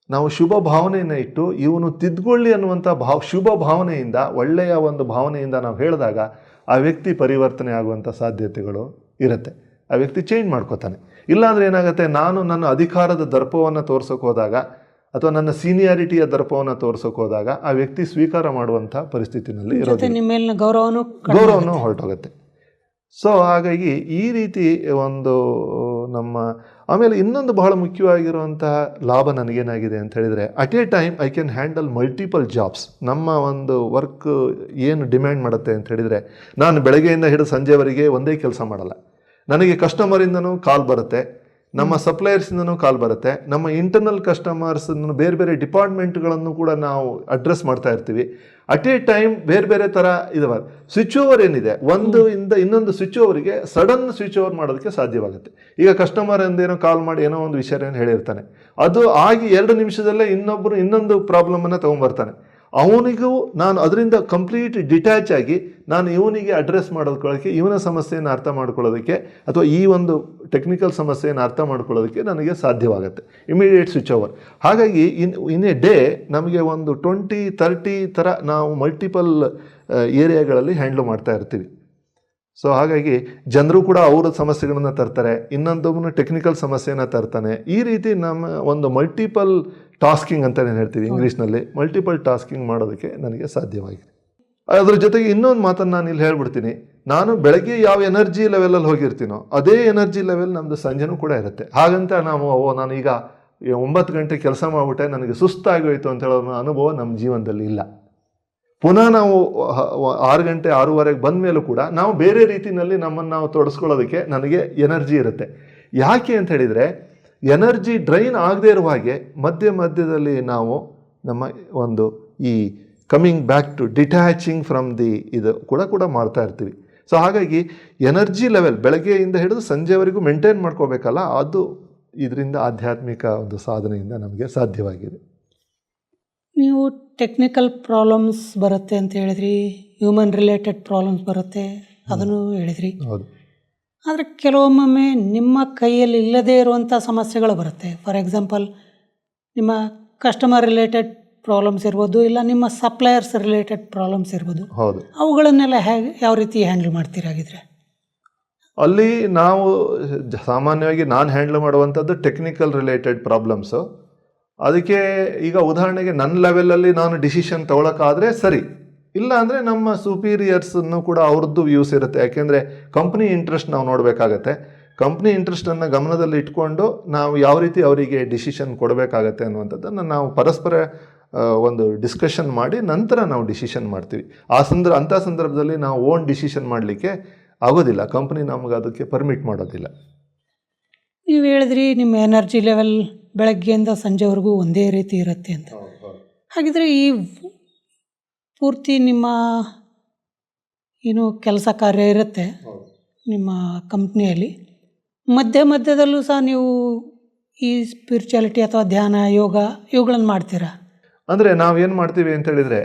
ನಾವು ಶುಭ ಭಾವನೆಯನ್ನು ಇಟ್ಟು ಇವನು ತಿದ್ದುಕೊಳ್ಳಿ ಅನ್ನುವಂಥ ಶುಭ ಭಾವನೆಯಿಂದ, ಒಳ್ಳೆಯ ಒಂದು ಭಾವನೆಯಿಂದ ನಾವು ಹೇಳಿದಾಗ ಆ ವ್ಯಕ್ತಿ ಪರಿವರ್ತನೆ ಆಗುವಂಥ ಸಾಧ್ಯತೆಗಳು ಇರುತ್ತೆ. ಆ ವ್ಯಕ್ತಿ ಚೇಂಜ್ ಮಾಡ್ಕೋತಾನೆ. ಇಲ್ಲಾಂದರೆ ಏನಾಗುತ್ತೆ, ನಾನು ನನ್ನ ಅಧಿಕಾರದ ದರ್ಪವನ್ನು ತೋರ್ಸೋಕೆ ಹೋದಾಗ ಅಥವಾ ನನ್ನ ಸೀನಿಯಾರಿಟಿಯ ದರ್ಪವನ್ನು ತೋರ್ಸೋಕೆ ಹೋದಾಗ ಆ ವ್ಯಕ್ತಿ ಸ್ವೀಕಾರ ಮಾಡುವಂಥ ಪರಿಸ್ಥಿತಿನಲ್ಲಿ ಇರೋದು,
ನಿಮ್ಮ ಗೌರವನೂ
ಹೊರಟೋಗುತ್ತೆ. ಸೊ ಹಾಗಾಗಿ ಈ ರೀತಿ ಒಂದು ನಮ್ಮ ಆಮೇಲೆ ಇನ್ನೊಂದು ಬಹಳ ಮುಖ್ಯವಾಗಿರುವಂತಹ ಲಾಭ ನನಗೇನಾಗಿದೆ ಅಂತ ಹೇಳಿದರೆ, at A time I can handle multiple jobs. ನಮ್ಮ ಒಂದು ವರ್ಕ್ ಏನು ಡಿಮ್ಯಾಂಡ್ ಮಾಡುತ್ತೆ ಅಂತ ಹೇಳಿದರೆ, ನಾನು ಬೆಳಗ್ಗೆಯಿಂದ ಹಿಡಿದು ಸಂಜೆವರೆಗೆ ಒಂದೇ ಕೆಲಸ ಮಾಡಲ್ಲ. ನನಗೆ ಕಸ್ಟಮರಿಂದನೂ ಕಾಲ್ ಬರುತ್ತೆ, ನಮ್ಮ ಸಪ್ಲೈಯರ್ಸಿಂದನೂ ಕಾಲ್ ಬರುತ್ತೆ, ನಮ್ಮ ಇಂಟರ್ನಲ್ ಕಸ್ಟಮರ್ಸನ್ನು ಬೇರೆ ಬೇರೆ ಡಿಪಾರ್ಟ್ಮೆಂಟ್ಗಳನ್ನು ಕೂಡ ನಾವು ಅಡ್ರೆಸ್ ಮಾಡ್ತಾ ಇರ್ತೀವಿ. ಅಟ್ ಎ ಟೈಮ್ ಬೇರೆ ಬೇರೆ ಥರ ಇದಾವೆ. ಸ್ವಿಚ್ ಓವರ್ ಏನಿದೆ, ಒಂದು ಇಂದ ಇನ್ನೊಂದು ಸ್ವಿಚ್ ಓವರಿಗೆ ಸಡನ್ ಸ್ವಿಚ್ ಓವರ್ ಮಾಡೋದಕ್ಕೆ ಸಾಧ್ಯವಾಗುತ್ತೆ. ಈಗ ಕಸ್ಟಮರ್ ಏನೋ ಕಾಲ್ ಮಾಡಿ ಏನೋ ಒಂದು ವಿಷಯವನ್ನು ಹೇಳಿರ್ತಾನೆ, ಅದು ಆಗಿ 2 ನಿಮಿಷದಲ್ಲೇ ಇನ್ನೊಂದು ಪ್ರಾಬ್ಲಮನ್ನು ತೊಗೊಂಬರ್ತಾನೆ. ಅವನಿಗೂ ನಾನು ಅದರಿಂದ ಕಂಪ್ಲೀಟ್ ಡಿಟ್ಯಾಚ್ ಆಗಿ ನಾನು ಇವನಿಗೆ ಅಡ್ರೆಸ್ ಮಾಡೋದಕ್ಕೆ, ಇವನ ಸಮಸ್ಯೆಯನ್ನು ಅರ್ಥ ಮಾಡ್ಕೊಳ್ಳೋದಕ್ಕೆ ಅಥವಾ ಈ ಒಂದು ಟೆಕ್ನಿಕಲ್ ಸಮಸ್ಯೆಯನ್ನು ಅರ್ಥ ಮಾಡ್ಕೊಳ್ಳೋದಕ್ಕೆ ನನಗೆ ಸಾಧ್ಯವಾಗುತ್ತೆ. Immediate switch over. ಹಾಗಾಗಿ ಇನ್ ಎ ಡೇ ನಮಗೆ ಒಂದು 20-30 ಥರ ನಾವು ಮಲ್ಟಿಪಲ್ ಏರಿಯಾಗಳಲ್ಲಿ ಹ್ಯಾಂಡ್ಲ್ ಮಾಡ್ತಾ ಇರ್ತೀವಿ. ಸೊ ಹಾಗಾಗಿ ಜನರು ಕೂಡ ಅವರ ಸಮಸ್ಯೆಗಳನ್ನು ತರ್ತಾರೆ, ಇನ್ನೊಂದೊಬ್ಬನು ಟೆಕ್ನಿಕಲ್ ಸಮಸ್ಯೆಯನ್ನು ತರ್ತಾನೆ. ಈ ರೀತಿ ನಮ್ಮ ಒಂದು ಮಲ್ಟಿಪಲ್ ಟಾಸ್ಕಿಂಗ್ ಅಂತ ಹೇಳ್ತೀವಿ ಇಂಗ್ಲೀಷ್ನಲ್ಲಿ, ಮಲ್ಟಿಪಲ್ ಟಾಸ್ಕಿಂಗ್ ಮಾಡೋದಕ್ಕೆ ನನಗೆ ಸಾಧ್ಯವಾಗಿದೆ. ಅದ್ರ ಜೊತೆಗೆ ಇನ್ನೊಂದು ಮಾತನ್ನು ನಾನು ಇಲ್ಲಿ ಹೇಳ್ಬಿಡ್ತೀನಿ, ನಾನು ಬೆಳಗ್ಗೆ ಯಾವ ಎನರ್ಜಿ ಲೆವೆಲಲ್ಲಿ ಹೋಗಿರ್ತೀನೋ ಅದೇ ಎನರ್ಜಿ ಲೆವೆಲ್ ನಮ್ಮದು ಸಂಜೆನೂ ಕೂಡ ಇರುತ್ತೆ. ಹಾಗಂತ ನಾನೀಗ 9 ಗಂಟೆ ಕೆಲಸ ಮಾಡಿಬಿಟ್ಟೆ ನನಗೆ ಸುಸ್ತಾಗೋಯ್ತು ಅಂತ ಹೇಳೋ ಅನುಭವ ನಮ್ಮ ಜೀವನದಲ್ಲಿ ಇಲ್ಲ. ಪುನಃ ನಾವು 6 ಗಂಟೆ 6:30 ಬಂದ ಮೇಲೂ ಕೂಡ ನಾವು ಬೇರೆ ರೀತಿಯಲ್ಲಿ ನಮ್ಮನ್ನು ನಾವು ತೊಡಸ್ಕೊಳ್ಳೋದಕ್ಕೆ ನನಗೆ ಎನರ್ಜಿ ಇರುತ್ತೆ. ಯಾಕೆ ಅಂತ ಹೇಳಿದರೆ, ಎನರ್ಜಿ ಡ್ರೈನ್ ಆಗದೇ ಇರುವ ಹಾಗೆ ಮಧ್ಯದಲ್ಲಿ ನಾವು ನಮ್ಮ ಒಂದು ಈ ಕಮಿಂಗ್ ಬ್ಯಾಕ್ ಟು ಡಿಟ್ಯಾಚಿಂಗ್ ಫ್ರಮ್ ಇದು ಕೂಡ ಮಾಡ್ತಾ ಇರ್ತೀವಿ. ಸೊ ಹಾಗಾಗಿ ಎನರ್ಜಿ ಲೆವೆಲ್ ಬೆಳಗ್ಗೆಯಿಂದ ಹಿಡಿದು ಸಂಜೆವರೆಗೂ ಮೇಂಟೈನ್ ಮಾಡ್ಕೋಬೇಕಲ್ಲ, ಅದು ಇದರಿಂದ ಆಧ್ಯಾತ್ಮಿಕ ಒಂದು ಸಾಧನೆಯಿಂದ ನಮಗೆ ಸಾಧ್ಯವಾಗಿದೆ.
ನೀವು ಟೆಕ್ನಿಕಲ್ ಪ್ರಾಬ್ಲಮ್ಸ್ ಬರುತ್ತೆ ಅಂತ ಹೇಳಿದ್ರಿ, ಹ್ಯೂಮನ್ ರಿಲೇಟೆಡ್ ಪ್ರಾಬ್ಲಮ್ಸ್ ಬರುತ್ತೆ ಅದನ್ನು ಹೇಳಿದ್ರಿ.
ಹೌದು.
ಆದರೆ ಕೆಲವೊಮ್ಮೆ ನಿಮ್ಮ ಕೈಯಲ್ಲಿ ಇಲ್ಲದೇ ಇರುವಂಥ ಸಮಸ್ಯೆಗಳು ಬರುತ್ತೆ. ಫಾರ್ ಎಕ್ಸಾಂಪಲ್, ನಿಮ್ಮ ಕಸ್ಟಮರ್ ರಿಲೇಟೆಡ್ ಪ್ರಾಬ್ಲಮ್ಸ್ ಇರ್ಬೋದು, ಇಲ್ಲ ನಿಮ್ಮ ಸಪ್ಲೈಯರ್ಸ್ ರಿಲೇಟೆಡ್ ಪ್ರಾಬ್ಲಮ್ಸ್ ಇರ್ಬೋದು.
ಹೌದು.
ಅವುಗಳನ್ನೆಲ್ಲ ಯಾವ ರೀತಿ ಹ್ಯಾಂಡಲ್ ಮಾಡ್ತೀರಾಗಿದ್ರೆ?
ಅಲ್ಲಿ ನಾವು ಸಾಮಾನ್ಯವಾಗಿ ನಾನು ಹ್ಯಾಂಡಲ್ ಮಾಡುವಂಥದ್ದು ಟೆಕ್ನಿಕಲ್ ರಿಲೇಟೆಡ್ ಪ್ರಾಬ್ಲಮ್ಸು. ಅದಕ್ಕೆ ಈಗ ಉದಾಹರಣೆಗೆ ನನ್ನ ಲೆವೆಲಲ್ಲಿ ನಾನು ಡಿಸಿಷನ್ ತೊಗೊಳಕ್ಕಾದರೆ ಸರಿ, ಇಲ್ಲ ಅಂದರೆ ನಮ್ಮ ಸುಪೀರಿಯರ್ಸನ್ನು ಕೂಡ ಅವ್ರದ್ದು ವ್ಯೂಸ್ ಇರುತ್ತೆ. ಯಾಕೆಂದರೆ ಕಂಪ್ನಿ ಇಂಟ್ರೆಸ್ಟ್ ನಾವು ನೋಡಬೇಕಾಗತ್ತೆ. ಕಂಪ್ನಿ ಇಂಟ್ರೆಸ್ಟನ್ನು ಗಮನದಲ್ಲಿ ಇಟ್ಕೊಂಡು ನಾವು ಯಾವ ರೀತಿ ಅವರಿಗೆ ಡಿಸಿಷನ್ ಕೊಡಬೇಕಾಗತ್ತೆ ಅನ್ನುವಂಥದ್ದನ್ನು ನಾವು ಪರಸ್ಪರ ಒಂದು ಡಿಸ್ಕಷನ್ ಮಾಡಿ ನಂತರ ನಾವು ಡಿಸಿಷನ್ ಮಾಡ್ತೀವಿ. ಅಂಥ ಸಂದರ್ಭದಲ್ಲಿ ನಾವು ಓನ್ ಡಿಸಿಷನ್ ಮಾಡಲಿಕ್ಕೆ ಆಗೋದಿಲ್ಲ, ಕಂಪ್ನಿ ನಮಗೆ ಅದಕ್ಕೆ ಪರ್ಮಿಟ್ ಮಾಡೋದಿಲ್ಲ.
ನೀವು ಹೇಳಿದ್ರಿ ನಿಮ್ಮ ಎನರ್ಜಿ ಲೆವೆಲ್ ಬೆಳಗ್ಗೆಯಿಂದ ಸಂಜೆವರೆಗೂ ಒಂದೇ ರೀತಿ ಇರುತ್ತೆ ಅಂತ. ಹಾಗಿದ್ರೆ ಈ ಪೂರ್ತಿ ನಿಮ್ಮ ಏನು ಕೆಲಸ ಕಾರ್ಯ ಇರುತ್ತೆ ನಿಮ್ಮ ಕಂಪ್ನಿಯಲ್ಲಿ, ಮಧ್ಯದಲ್ಲೂ ಸಹ ನೀವು ಈ ಸ್ಪಿರಿಚುಯಾಲಿಟಿ ಅಥವಾ ಧ್ಯಾನ, ಯೋಗ ಇವುಗಳನ್ನು ಮಾಡ್ತೀರಾ?
ಅಂದರೆ ನಾವೇನು ಮಾಡ್ತೀವಿ ಅಂತ ಹೇಳಿದರೆ,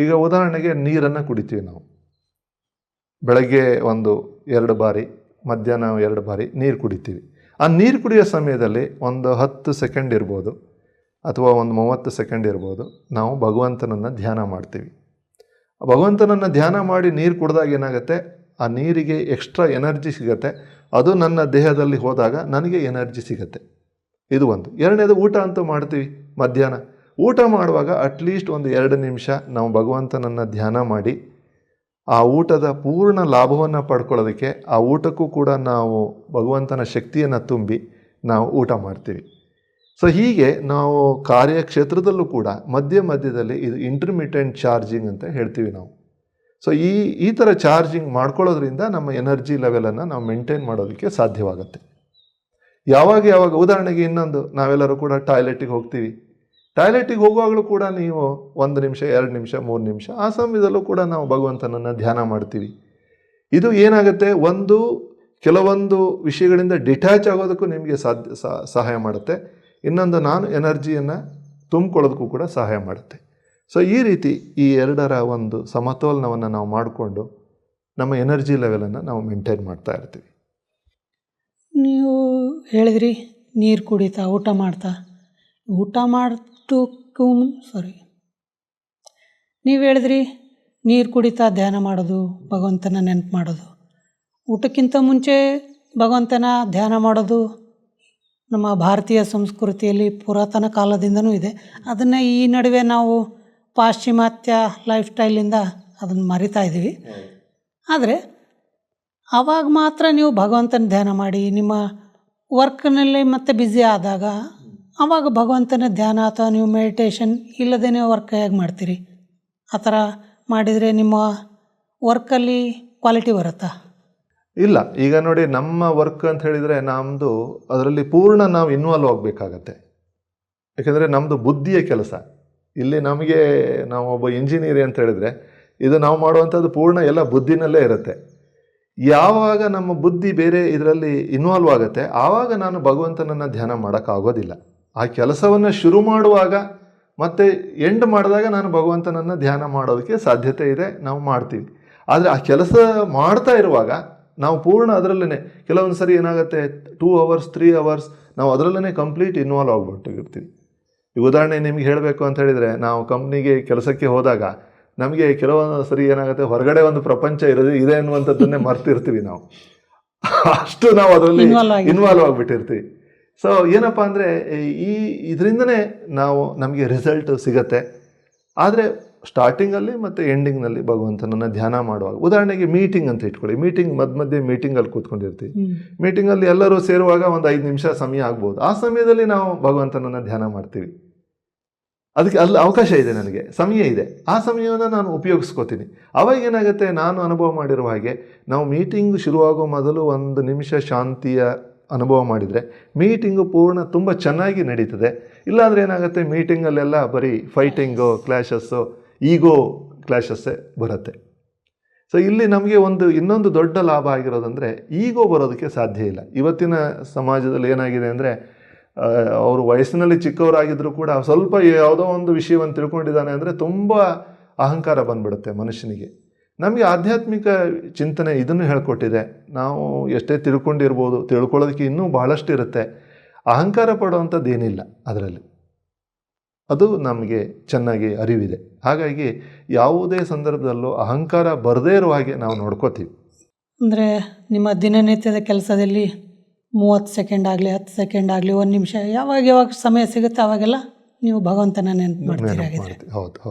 ಈಗ ಉದಾಹರಣೆಗೆ ನೀರನ್ನು ಕುಡಿತೀವಿ ನಾವು. ಬೆಳಗ್ಗೆ 2 ಬಾರಿ, ಮಧ್ಯಾಹ್ನ 2 ಬಾರಿ ನೀರು ಕುಡಿತೀವಿ. ಆ ನೀರು ಕುಡಿಯೋ ಸಮಯದಲ್ಲಿ ಒಂದು 10 ಸೆಕೆಂಡ್ ಇರ್ಬೋದು ಅಥವಾ ಒಂದು 30 ಸೆಕೆಂಡ್ ಇರ್ಬೋದು, ನಾವು ಭಗವಂತನನ್ನು ಧ್ಯಾನ ಮಾಡ್ತೀವಿ. ಭಗವಂತನನ್ನು ಧ್ಯಾನ ಮಾಡಿ ನೀರು ಕುಡಿದಾಗ ಏನಾಗುತ್ತೆ, ಆ ನೀರಿಗೆ ಎಕ್ಸ್ಟ್ರಾ ಎನರ್ಜಿ ಸಿಗುತ್ತೆ. ಅದು ನನ್ನ ದೇಹದಲ್ಲಿ ಹೋದಾಗ ನನಗೆ ಎನರ್ಜಿ ಸಿಗುತ್ತೆ. ಇದು ಒಂದು. ಎರಡನೇದು, ಊಟ ಅಂತೂ ಮಾಡ್ತೀವಿ. ಮಧ್ಯಾಹ್ನ ಊಟ ಮಾಡುವಾಗ ಅಟ್ಲೀಸ್ಟ್ ಒಂದು 2 ನಿಮಿಷ ನಾವು ಭಗವಂತನನ್ನು ಧ್ಯಾನ ಮಾಡಿ ಆ ಊಟದ ಪೂರ್ಣ ಲಾಭವನ್ನು ಪಡ್ಕೊಳ್ಳೋದಕ್ಕೆ ಆ ಊಟಕ್ಕೂ ಕೂಡ ನಾವು ಭಗವಂತನ ಶಕ್ತಿಯನ್ನು ತುಂಬಿ ನಾವು ಊಟ ಮಾಡ್ತೀವಿ. ಸೊ ಹೀಗೆ ನಾವು ಕಾರ್ಯಕ್ಷೇತ್ರದಲ್ಲೂ ಕೂಡ ಮಧ್ಯದಲ್ಲಿ ಇದು ಇಂಟರ್ಮಿಟೆಂಟ್ ಚಾರ್ಜಿಂಗ್ ಅಂತ ಹೇಳ್ತೀವಿ ನಾವು. ಸೊ ಈ ಥರ ಚಾರ್ಜಿಂಗ್ ಮಾಡ್ಕೊಳ್ಳೋದ್ರಿಂದ ನಮ್ಮ ಎನರ್ಜಿ ಲೆವೆಲನ್ನು ನಾವು ಮೇಂಟೈನ್ ಮಾಡೋದಕ್ಕೆ ಸಾಧ್ಯವಾಗುತ್ತೆ. ಯಾವಾಗ ಉದಾಹರಣೆಗೆ ಇನ್ನೊಂದು, ನಾವೆಲ್ಲರೂ ಕೂಡ ಟಾಯ್ಲೆಟಿಗೆ ಹೋಗ್ತೀವಿ. ಟಾಯ್ಲೆಟಿಗೆ ಹೋಗುವಾಗಲೂ ಕೂಡ ನೀವು 1 ನಿಮಿಷ 2 ನಿಮಿಷ 3 ನಿಮಿಷ ಆ ಸಮಯದಲ್ಲೂ ಕೂಡ ನಾವು ಭಗವಂತನನ್ನು ಧ್ಯಾನ ಮಾಡ್ತೀವಿ. ಇದು ಏನಾಗುತ್ತೆ, ಕೆಲವೊಂದು ವಿಷಯಗಳಿಂದ ಡಿಟ್ಯಾಚ್ ಆಗೋದಕ್ಕೂ ನಿಮಗೆ ಸಹಾಯ ಮಾಡುತ್ತೆ. ಇನ್ನೊಂದು ನಾನು ಎನರ್ಜಿಯನ್ನು ತುಂಬಿಕೊಳ್ಳೋದಕ್ಕೂ ಕೂಡ ಸಹಾಯ ಮಾಡುತ್ತೆ. ಸೊ ಈ ರೀತಿ ಈ ಎರಡರ ಒಂದು ಸಮತೋಲನವನ್ನು ನಾವು ಮಾಡಿಕೊಂಡು ನಮ್ಮ ಎನರ್ಜಿ ಲೆವೆಲನ್ನು ನಾವು ಮೇಂಟೈನ್ ಮಾಡ್ತಾ ಇರ್ತೀವಿ.
ನೀವು ಹೇಳಿದ್ರಿ ನೀರು ಕುಡಿತಾ ಊಟ ಮಾಡೋದಕ್ಕೂ ನೀವು ಹೇಳಿದ್ರಿ ನೀರು ಕುಡಿತಾ ಧ್ಯಾನ ಮಾಡೋದು, ಭಗವಂತನ ನೆನಪು ಮಾಡೋದು. ಊಟಕ್ಕಿಂತ ಮುಂಚೆ ಭಗವಂತನ ಧ್ಯಾನ ಮಾಡೋದು ನಮ್ಮ ಭಾರತೀಯ ಸಂಸ್ಕೃತಿಯಲ್ಲಿ ಪುರಾತನ ಕಾಲದಿಂದನೂ ಇದೆ. ಅದನ್ನು ಈ ನಡುವೆ ನಾವು ಪಾಶ್ಚಿಮಾತ್ಯ ಲೈಫ್ ಸ್ಟೈಲಿಂದ ಅದನ್ನು ಮರಿತಾ ಇದ್ದೀವಿ. ಆದರೆ ಆವಾಗ ಮಾತ್ರ ನೀವು ಭಗವಂತನ ಧ್ಯಾನ ಮಾಡಿ, ನಿಮ್ಮ ವರ್ಕ್ನಲ್ಲಿ ಮತ್ತೆ ಬ್ಯುಸಿ ಆದಾಗ ಆವಾಗ ಭಗವಂತನ ಧ್ಯಾನ ಅಥವಾ ನೀವು ಮೆಡಿಟೇಷನ್ ಇಲ್ಲದೇ ವರ್ಕ್ ಹೇಗೆ ಮಾಡ್ತೀರಿ? ಆ ಥರ ಮಾಡಿದರೆ ನಿಮ್ಮ ವರ್ಕಲ್ಲಿ ಕ್ವಾಲಿಟಿ ಬರುತ್ತಾ?
ಇಲ್ಲ, ಈಗ ನೋಡಿ, ನಮ್ಮ ವರ್ಕ್ ಅಂತ ಹೇಳಿದರೆ ನಮ್ಮದು ಅದರಲ್ಲಿ ಪೂರ್ಣ ನಾವು ಇನ್ವಾಲ್ವ್ ಆಗಬೇಕಾಗತ್ತೆ. ಯಾಕೆಂದರೆ ನಮ್ಮದು ಬುದ್ಧಿಯ ಕೆಲಸ. ಇಲ್ಲಿ ನಾವು ಒಬ್ಬ ಇಂಜಿನಿಯರ್ ಅಂತ ಹೇಳಿದರೆ ಇದು ನಾವು ಮಾಡುವಂಥದ್ದು ಪೂರ್ಣ ಎಲ್ಲ ಬುದ್ಧಿನಲ್ಲೇ ಇರುತ್ತೆ. ಯಾವಾಗ ನಮ್ಮ ಬುದ್ಧಿ ಬೇರೆ ಇದರಲ್ಲಿ ಇನ್ವಾಲ್ವ್ ಆಗುತ್ತೆ, ಆವಾಗ ನಾನು ಭಗವಂತನನ್ನು ಧ್ಯಾನ ಮಾಡೋಕ್ಕಾಗೋದಿಲ್ಲ. ಆ ಕೆಲಸವನ್ನು ಶುರು ಮಾಡುವಾಗ ಮತ್ತು ಎಂಡ್ ಮಾಡಿದಾಗ ನಾನು ಭಗವಂತನನ್ನು ಧ್ಯಾನ ಮಾಡೋದಕ್ಕೆ ಸಾಧ್ಯತೆ ಇದೆ, ನಾವು ಮಾಡ್ತೀವಿ. ಆದರೆ ಆ ಕೆಲಸ ಮಾಡ್ತಾ ಇರುವಾಗ ನಾವು ಪೂರ್ಣ ಅದರಲ್ಲೇ, ಕೆಲವೊಂದು ಸರಿ ಏನಾಗುತ್ತೆ 2 hours 3 hours ನಾವು ಅದರಲ್ಲೇ ಕಂಪ್ಲೀಟ್ ಇನ್ವಾಲ್ವ್ ಆಗಿಬಿಟ್ಟಿರ್ತೀವಿ. ಈ ಉದಾಹರಣೆ ನಿಮ್ಗೆ ಹೇಳಬೇಕು ಅಂತ ಹೇಳಿದರೆ, ನಾವು ಕಂಪ್ನಿಗೆ ಕೆಲಸಕ್ಕೆ ಹೋದಾಗ ನಮಗೆ ಕೆಲವೊಂದು ಸರಿ ಏನಾಗುತ್ತೆ, ಹೊರಗಡೆ ಒಂದು ಪ್ರಪಂಚ ಇದೆ ಅನ್ನುವಂಥದ್ದನ್ನೇ ಮರ್ತಿರ್ತೀವಿ ನಾವು. ಅಷ್ಟು ನಾವು ಅದರಲ್ಲಿ ಇನ್ವಾಲ್ವ್ ಆಗಿಬಿಟ್ಟಿರ್ತೀವಿ. ಸೊ ಏನಪ್ಪ ಅಂದರೆ ಇದರಿಂದನೇ ನಮಗೆ ರಿಸಲ್ಟ್ ಸಿಗತ್ತೆ. ಆದರೆ ಸ್ಟಾರ್ಟಿಂಗಲ್ಲಿ ಮತ್ತು ಎಂಡಿಂಗ್ನಲ್ಲಿ ಭಗವಂತನನ್ನು ಧ್ಯಾನ ಮಾಡುವಾಗ, ಉದಾಹರಣೆಗೆ ಮೀಟಿಂಗ್ ಅಂತ ಇಟ್ಕೊಳ್ಳಿ. ಮಧ್ಯೆ ಮೀಟಿಂಗಲ್ಲಿ ಕೂತ್ಕೊಂಡಿರ್ತೀವಿ. ಮೀಟಿಂಗಲ್ಲಿ ಎಲ್ಲರೂ ಸೇರುವಾಗ ಒಂದು 5 ನಿಮಿಷ ಸಮಯ ಆಗ್ಬೋದು. ಆ ಸಮಯದಲ್ಲಿ ನಾವು ಭಗವಂತನನ್ನು ಧ್ಯಾನ ಮಾಡ್ತೀವಿ. ಅದಕ್ಕೆ ಅಲ್ಲಿ ಅವಕಾಶ ಇದೆ, ನನಗೆ ಸಮಯ ಇದೆ, ಆ ಸಮಯವನ್ನು ನಾನು ಉಪಯೋಗಿಸ್ಕೋತೀನಿ. ಅವಾಗ ಏನಾಗುತ್ತೆ, ನಾನು ಅನುಭವ ಮಾಡಿರುವ ಹಾಗೆ, ನಾವು ಮೀಟಿಂಗ್ ಶುರುವಾಗೋ ಮೊದಲು 1 ನಿಮಿಷ ಶಾಂತಿಯ ಅನುಭವ ಮಾಡಿದರೆ ಮೀಟಿಂಗು ಪೂರ್ಣ ತುಂಬ ಚೆನ್ನಾಗಿ ನಡೀತದೆ. ಇಲ್ಲಾಂದರೆ ಏನಾಗುತ್ತೆ, ಮೀಟಿಂಗಲ್ಲೆಲ್ಲ ಬರೀ ಫೈಟಿಂಗು, ಕ್ಲ್ಯಾಶಸ್ಸು, ಈಗೋ ಕ್ಲ್ಯಾಶಸ್ಸೇ ಬರುತ್ತೆ. ಸೊ ಇಲ್ಲಿ ನಮಗೆ ಇನ್ನೊಂದು ದೊಡ್ಡ ಲಾಭ ಆಗಿರೋದಂದರೆ ಈಗೋ ಬರೋದಕ್ಕೆ ಸಾಧ್ಯ ಇಲ್ಲ. ಇವತ್ತಿನ ಸಮಾಜದಲ್ಲಿ ಏನಾಗಿದೆ ಅಂದರೆ, ಅವರು ವಯಸ್ಸಿನಲ್ಲಿ ಚಿಕ್ಕವರಾಗಿದ್ದರೂ ಕೂಡ ಸ್ವಲ್ಪ ಯಾವುದೋ ಒಂದು ವಿಷಯವನ್ನು ತಿಳ್ಕೊಂಡಿದ್ದಾನೆ ಅಂದರೆ ತುಂಬ ಅಹಂಕಾರ ಬಂದ್ಬಿಡುತ್ತೆ ಮನುಷ್ಯನಿಗೆ. ನಮಗೆ ಆಧ್ಯಾತ್ಮಿಕ ಚಿಂತನೆ ಇದನ್ನು ಹೇಳ್ಕೊಟ್ಟಿದೆ. ನಾವು ಎಷ್ಟೇ ತಿಳ್ಕೊಂಡಿರ್ಬೋದು, ತಿಳ್ಕೊಳ್ಳೋದಕ್ಕೆ ಇನ್ನೂ ಬಹಳಷ್ಟು ಇರುತ್ತೆ. ಅಹಂಕಾರ ಪಡುವಂಥದ್ದು ಏನಿಲ್ಲ ಅದರಲ್ಲಿ, ಅದು ನಮಗೆ ಚೆನ್ನಾಗಿ ಅರಿವಿದೆ. ಹಾಗಾಗಿ ಯಾವುದೇ ಸಂದರ್ಭದಲ್ಲೂ ಅಹಂಕಾರ ಬರದೇ ಇರುವ ಹಾಗೆ ನಾವು ನೋಡ್ಕೋತೀವಿ.
ಅಂದರೆ ನಿಮ್ಮ ದಿನನಿತ್ಯದ ಕೆಲಸದಲ್ಲಿ 30 ಸೆಕೆಂಡ್ ಆಗಲಿ 10 ಸೆಕೆಂಡ್ ಆಗಲಿ 1 ನಿಮಿಷ ಯಾವಾಗ ಸಮಯ ಸಿಗುತ್ತೆ ಅವಾಗೆಲ್ಲ ನೀವು ಭಗವಂತನ ನೆನಪು ಮಾಡ್ತೀರಿ.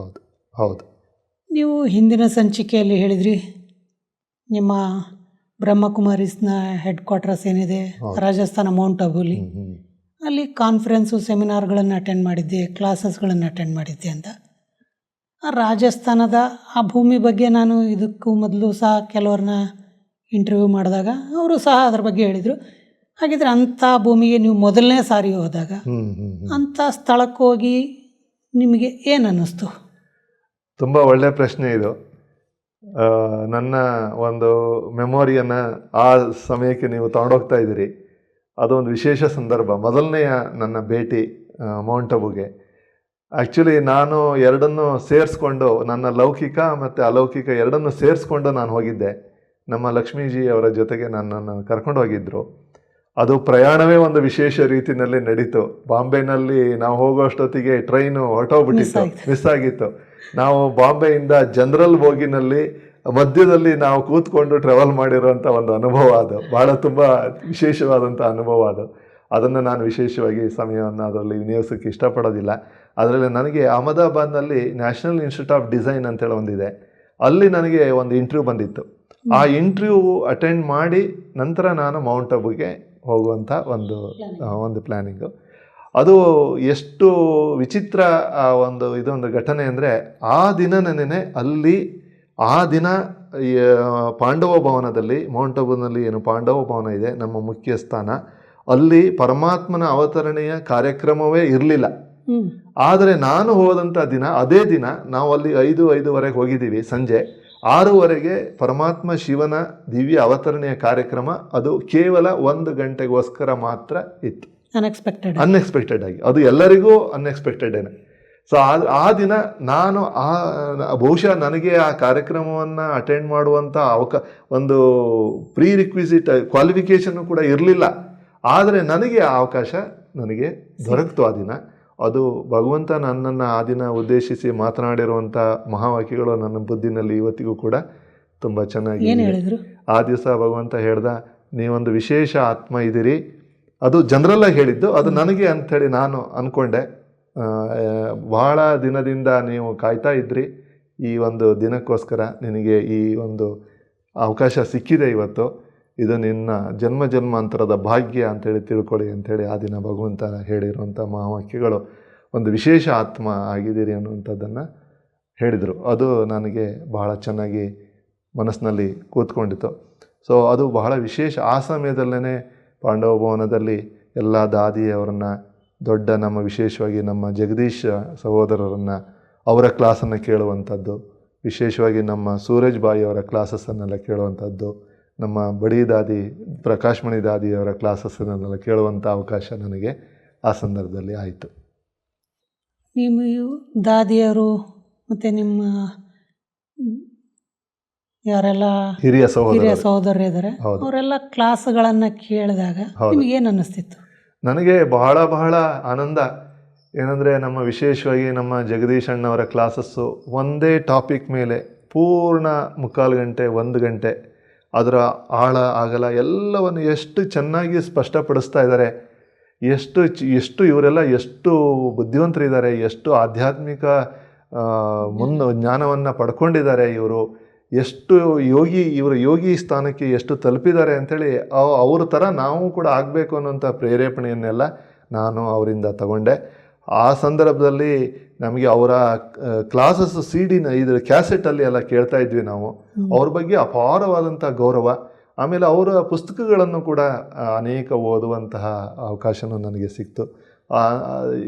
ಹೌದು.
ನೀವು ಹಿಂದಿನ ಸಂಚಿಕೆಯಲ್ಲಿ ಹೇಳಿದ್ರಿ, ನಿಮ್ಮ ಬ್ರಹ್ಮಕುಮಾರೀಸ್ನ ಹೆಡ್ ಕ್ವಾರ್ಟರ್ಸ್ ಏನಿದೆ ರಾಜಸ್ಥಾನ ಮೌಂಟ್ ಅಬೂಲಿ, ಅಲ್ಲಿ ಕಾನ್ಫರೆನ್ಸು ಸೆಮಿನಾರ್ಗಳನ್ನು ಅಟೆಂಡ್ ಮಾಡಿದ್ದೆ, ಕ್ಲಾಸಸ್ಗಳನ್ನು ಅಟೆಂಡ್ ಮಾಡಿದ್ದೆ ಅಂತ. ಆ ರಾಜಸ್ಥಾನದ ಆ ಭೂಮಿ ಬಗ್ಗೆ ನಾನು ಇದಕ್ಕೂ ಮೊದಲು ಸಹ ಕೆಲವ್ರನ್ನ ಇಂಟರ್ವ್ಯೂ ಮಾಡಿದಾಗ ಅವರು ಸಹ ಅದ್ರ ಬಗ್ಗೆ ಹೇಳಿದರು. ಹಾಗಿದ್ರೆ ಅಂಥ ಭೂಮಿಗೆ ನೀವು ಮೊದಲನೇ ಸಾರಿ ಹೋದಾಗ ಅಂಥ ಸ್ಥಳಕ್ಕೆ ಹೋಗಿ ನಿಮಗೆ ಏನು ಅನ್ನಿಸ್ತು?
ತುಂಬ ಒಳ್ಳೆಯ ಪ್ರಶ್ನೆ ಇದು. ನನ್ನ ಒಂದು ಮೆಮೊರಿಯನ್ನು ಆ ಸಮಯಕ್ಕೆ ನೀವು ತಗೊಂಡೋಗ್ತಾ ಇದ್ದೀರಿ. ಅದೊಂದು ವಿಶೇಷ ಸಂದರ್ಭ. ಮೊದಲನೆಯ ನನ್ನ ಭೇಟಿ ಮೌಂಟ್ ಅಬುಗೆ. ಆ್ಯಕ್ಚುಲಿ ನಾನು ಎರಡನ್ನೂ ಸೇರಿಸ್ಕೊಂಡು, ನನ್ನ ಲೌಕಿಕ ಮತ್ತು ಅಲೌಕಿಕ ಎರಡನ್ನೂ ಸೇರಿಸ್ಕೊಂಡು ನಾನು ಹೋಗಿದ್ದೆ. ನಮ್ಮ ಲಕ್ಷ್ಮೀಜಿ ಅವರ ಜೊತೆಗೆ ನನ್ನನ್ನು ಕರ್ಕೊಂಡು ಹೋಗಿದ್ದರು. ಅದು ಪ್ರಯಾಣವೇ ಒಂದು ವಿಶೇಷ ರೀತಿಯಲ್ಲಿ ನಡೀತು. ಬಾಂಬೆನಲ್ಲಿ ನಾವು ಹೋಗೋಷ್ಟೊತ್ತಿಗೆ ಟ್ರೈನು ಹೊರಟೋಗ್ಬಿಟ್ಟಿತ್ತು, ಮಿಸ್ ಆಗಿತ್ತು. ನಾವು ಬಾಂಬೆಯಿಂದ ಜನರಲ್ ಬೋಗಿನಲ್ಲಿ ಮಧ್ಯದಲ್ಲಿ ನಾವು ಕೂತ್ಕೊಂಡು ಟ್ರಾವೆಲ್ ಮಾಡಿರೋಂಥ ಒಂದು ಅನುಭವ. ಅದು ಭಾಳ ತುಂಬ ವಿಶೇಷವಾದಂಥ ಅನುಭವ. ಅದನ್ನು ನಾನು ವಿಶೇಷವಾಗಿ ಸಮಯವನ್ನು ಅದರಲ್ಲಿ ವಿನಿಯೋಗಿಸೋಕ್ಕೆ ಇಷ್ಟಪಡೋದಿಲ್ಲ. ಅದರಲ್ಲಿ ನನಗೆ ಅಹಮದಾಬಾದ್ನಲ್ಲಿ ನ್ಯಾಷನಲ್ ಇನ್ಸ್ಟಿಟ್ಯೂಟ್ ಆಫ್ ಡಿಸೈನ್ ಅಂತೇಳಿ ಒಂದಿದೆ, ಅಲ್ಲಿ ನನಗೆ ಒಂದು ಇಂಟರ್ವ್ಯೂ ಬಂದಿತ್ತು. ಆ ಇಂಟರ್ವ್ಯೂ ಅಟೆಂಡ್ ಮಾಡಿ ನಂತರ ನಾನು ಮೌಂಟ್ ಅಬುಗೆ ಹೋಗುವಂಥ ಒಂದು ಪ್ಲ್ಯಾನಿಂಗು. ಅದು ಎಷ್ಟು ವಿಚಿತ್ರ ಇದೊಂದು ಘಟನೆ ಅಂದರೆ, ಆ ದಿನನೇ ಅಲ್ಲಿ ಆ ದಿನ ಈ, ಪಾಂಡವ ಭವನದಲ್ಲಿ, ಮೌಂಟ್ ಆಬೂನಲ್ಲಿ ಏನು ಪಾಂಡವ ಭವನ ಇದೆ, ನಮ್ಮ ಮುಖ್ಯ ಸ್ಥಾನ, ಅಲ್ಲಿ ಪರಮಾತ್ಮನ ಅವತರಣೆಯ ಕಾರ್ಯಕ್ರಮವೇ ಇರಲಿಲ್ಲ. ಆದರೆ ನಾನು ಹೋದಂಥ ದಿನ, ಅದೇ ದಿನ ನಾವು ಅಲ್ಲಿ 5:05 ಹೋಗಿದ್ದೀವಿ. ಸಂಜೆ 6:00 ಪರಮಾತ್ಮ ಶಿವನ ದಿವ್ಯ ಅವತರಣೆಯ ಕಾರ್ಯಕ್ರಮ, ಅದು ಕೇವಲ 1 ಗಂಟೆಗೋಸ್ಕರ ಮಾತ್ರ ಇತ್ತು. ಅನ್ಎಕ್ಸ್ಪೆಕ್ಟೆಡ್ ಆಗಿ, ಅದು ಎಲ್ಲರಿಗೂ ಅನ್ಎಕ್ಸ್ಪೆಕ್ಟೆಡೇನೆ. ಸೊ ಆ ದಿನ ನಾನು ಬಹುಶಃ ನನಗೆ ಆ ಕಾರ್ಯಕ್ರಮವನ್ನು ಅಟೆಂಡ್ ಮಾಡುವಂಥ ಒಂದು ಪ್ರೀ ರಿಕ್ವಿಸಿಟ್ ಕ್ವಾಲಿಫಿಕೇಷನ್ನು ಕೂಡ ಇರಲಿಲ್ಲ. ಆದರೆ ನನಗೆ ಆ ಅವಕಾಶ ನನಗೆ ದೊರಕಿತು ಆ ದಿನ. ಅದು ಭಗವಂತ ನನ್ನನ್ನು ಆ ದಿನ ಉದ್ದೇಶಿಸಿ ಮಾತನಾಡಿರುವಂಥ ಮಹಾವಾಕ್ಯಗಳು ನನ್ನ ಬುದ್ಧಿನಲ್ಲಿ ಇವತ್ತಿಗೂ ಕೂಡ ತುಂಬ ಚೆನ್ನಾಗಿ ಹೇಳಿದರು. ಆ ದಿವಸ ಭಗವಂತ ಹೇಳ್ದ, ನೀವೊಂದು ವಿಶೇಷ ಆತ್ಮ ಇದ್ದೀರಿ. ಅದು ಜನರಲ್ಲಾಗಿ ಹೇಳಿದ್ದು, ಅದು ನನಗೆ ಅಂಥೇಳಿ ನಾನು ಅಂದ್ಕೊಂಡೆ. ಬಹಳ ದಿನದಿಂದ ನೀವು ಕಾಯ್ತಾ ಇದ್ರಿ, ಈ ಒಂದು ದಿನಕ್ಕೋಸ್ಕರ ನಿನಗೆ ಈ ಒಂದು ಅವಕಾಶ ಸಿಕ್ಕಿದೆ ಇವತ್ತು, ಇದು ನಿನ್ನ ಜನ್ಮ ಜನ್ಮಾಂತರದ ಭಾಗ್ಯ ಅಂಥೇಳಿ ತಿಳ್ಕೊಳ್ಳಿ ಅಂಥೇಳಿ ಆ ದಿನ ಭಗವಂತ ಹೇಳಿರುವಂಥ ಮಹಾವಾಕ್ಯಗಳು. ಒಂದು ವಿಶೇಷ ಆತ್ಮ ಆಗಿದ್ದೀರಿ ಅನ್ನುವಂಥದ್ದನ್ನು ಹೇಳಿದರು. ಅದು ನನಗೆ ಬಹಳ ಚೆನ್ನಾಗಿ ಮನಸ್ಸಿನಲ್ಲಿ ಕೂತ್ಕೊಂಡಿತ್ತು. ಸೊ ಅದು ಬಹಳ ವಿಶೇಷ. ಆ ಸಮಯದಲ್ಲೇ ಪಾಂಡವ ಭವನದಲ್ಲಿ ಎಲ್ಲ ದಾದಿಯವರನ್ನು, ದೊಡ್ಡ ನಮ್ಮ ವಿಶೇಷವಾಗಿ ನಮ್ಮ ಜಗದೀಶ್ ಸಹೋದರರನ್ನು, ಅವರ ಕ್ಲಾಸನ್ನು ಕೇಳುವಂಥದ್ದು, ವಿಶೇಷವಾಗಿ ನಮ್ಮ ಸೂರಜ್ ಬಾಯಿಯವರ ಕ್ಲಾಸಸ್ಸನ್ನೆಲ್ಲ ಕೇಳುವಂಥದ್ದು, ನಮ್ಮ ಬಡಿ ದಾದಿ ಪ್ರಕಾಶ್ಮಣಿ ದಾದಿಯವರ ಕ್ಲಾಸಸ್ಸನ್ನೆಲ್ಲ ಕೇಳುವಂಥ ಅವಕಾಶ ನನಗೆ ಆ ಸಂದರ್ಭದಲ್ಲಿ ಆಯಿತು.
ನೀವು ದಾದಿಯರು ಮತ್ತು ನಿಮ್ಮ ಯಾರೆಲ್ಲ ಹಿರಿಯ ಸಹೋದರರಿದ್ದಾರೆ, ಅವರೆಲ್ಲ ಕ್ಲಾಸ್ಗಳನ್ನು ಕೇಳಿದಾಗ ನಿಮಗೇನು ಅನ್ನಿಸ್ತಿತ್ತು?
ನನಗೆ ಬಹಳ ಬಹಳ ಆನಂದ. ಏನಂದರೆ ನಮ್ಮ ವಿಶೇಷವಾಗಿ ನಮ್ಮ ಜಗದೀಶ್ ಅಣ್ಣವರ ಕ್ಲಾಸಸ್ಸು ಒಂದೇ ಟಾಪಿಕ್ ಮೇಲೆ ಪೂರ್ಣ 3/4 ಗಂಟೆ 1 ಗಂಟೆ ಅದರ ಆಳ ಆಗಲ ಎಲ್ಲವನ್ನು ಎಷ್ಟು ಚೆನ್ನಾಗಿ ಸ್ಪಷ್ಟಪಡಿಸ್ತಾ ಇದ್ದಾರೆ. ಎಷ್ಟು ಇವರೆಲ್ಲ ಎಷ್ಟು ಬುದ್ಧಿವಂತರಿದ್ದಾರೆ, ಎಷ್ಟು ಆಧ್ಯಾತ್ಮಿಕ ಜ್ಞಾನವನ್ನು ಪಡ್ಕೊಂಡಿದ್ದಾರೆ ಇವರು, ಎಷ್ಟು ಯೋಗಿ ಸ್ಥಾನಕ್ಕೆ ಎಷ್ಟು ತಲುಪಿದ್ದಾರೆ ಅಂಥೇಳಿ ಅವ್ರ ಥರ ನಾವು ಕೂಡ ಆಗಬೇಕು ಅನ್ನೋಂಥ ಪ್ರೇರೇಪಣೆಯನ್ನೆಲ್ಲ ನಾನು ಅವರಿಂದ ತಗೊಂಡೆ. ಆ ಸಂದರ್ಭದಲ್ಲಿ ನಮಗೆ ಅವರ ಕ್ಲಾಸಸ್ CD-ನ ಇದ್ರ ಕ್ಯಾಸೆಟಲ್ಲಿ ಎಲ್ಲ ಕೇಳ್ತಾ ಇದ್ವಿ ನಾವು. ಅವ್ರ ಬಗ್ಗೆ ಅಪಾರವಾದಂಥ ಗೌರವ. ಆಮೇಲೆ ಅವರ ಪುಸ್ತಕಗಳನ್ನು ಕೂಡ ಅನೇಕ ಓದುವಂತಹ ಅವಕಾಶನೂ ನನಗೆ ಸಿಕ್ತು.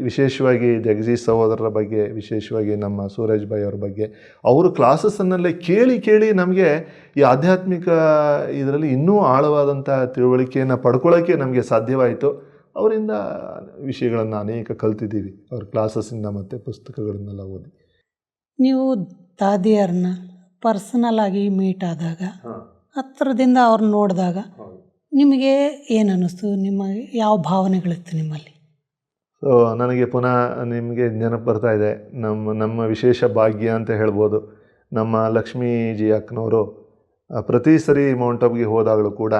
ವಿಶೇಷವಾಗಿ ಜಗದೀಶ್ ಸಹೋದರರ ಬಗ್ಗೆ, ವಿಶೇಷವಾಗಿ ನಮ್ಮ ಸೂರಜ್ ಭಾಯ್ ಅವ್ರ ಬಗ್ಗೆ, ಅವರು ಕ್ಲಾಸಸ್ಸನ್ನಲ್ಲೇ ಕೇಳಿ ನಮಗೆ ಈ ಆಧ್ಯಾತ್ಮಿಕ ಇದರಲ್ಲಿ ಇನ್ನೂ ಆಳವಾದಂಥ ತಿಳುವಳಿಕೆಯನ್ನು ಪಡ್ಕೊಳ್ಳೋಕ್ಕೆ ನಮಗೆ ಸಾಧ್ಯವಾಯಿತು. ಅವರಿಂದ ವಿಷಯಗಳನ್ನು ಅನೇಕ ಕಲ್ತಿದ್ದೀವಿ, ಅವ್ರ ಕ್ಲಾಸಸ್ಸಿಂದ ಮತ್ತು ಪುಸ್ತಕಗಳನ್ನೆಲ್ಲ ಓದಿ.
ನೀವು ದಾದಿಯರನ್ನ ಪರ್ಸನಲ್ ಆಗಿ ಮೀಟ್ ಆದಾಗ, ಹತ್ತಿರದಿಂದ ಅವ್ರನ್ನ ನೋಡಿದಾಗ ನಿಮಗೆ ಏನು ಅನ್ನಿಸ್ತು? ನಿಮಗೆ ಯಾವ ಭಾವನೆಗಳಿತ್ತು ನಿಮ್ಮಲ್ಲಿ?
ಸೊ ನನಗೆ ಪುನಃ ನಿಮಗೆ ನೆನಪು ಬರ್ತಾ ಇದೆ, ನಮ್ಮ ವಿಶೇಷ ಭಾಗ್ಯ ಅಂತ ಹೇಳ್ಬೋದು. ನಮ್ಮ ಲಕ್ಷ್ಮೀಜಿ ಅಕ್ಕನವರು ಪ್ರತಿ ಸರಿ ಮೌಂಟ್ ಆಬ್ಗೆ ಹೋದಾಗಲೂ ಕೂಡ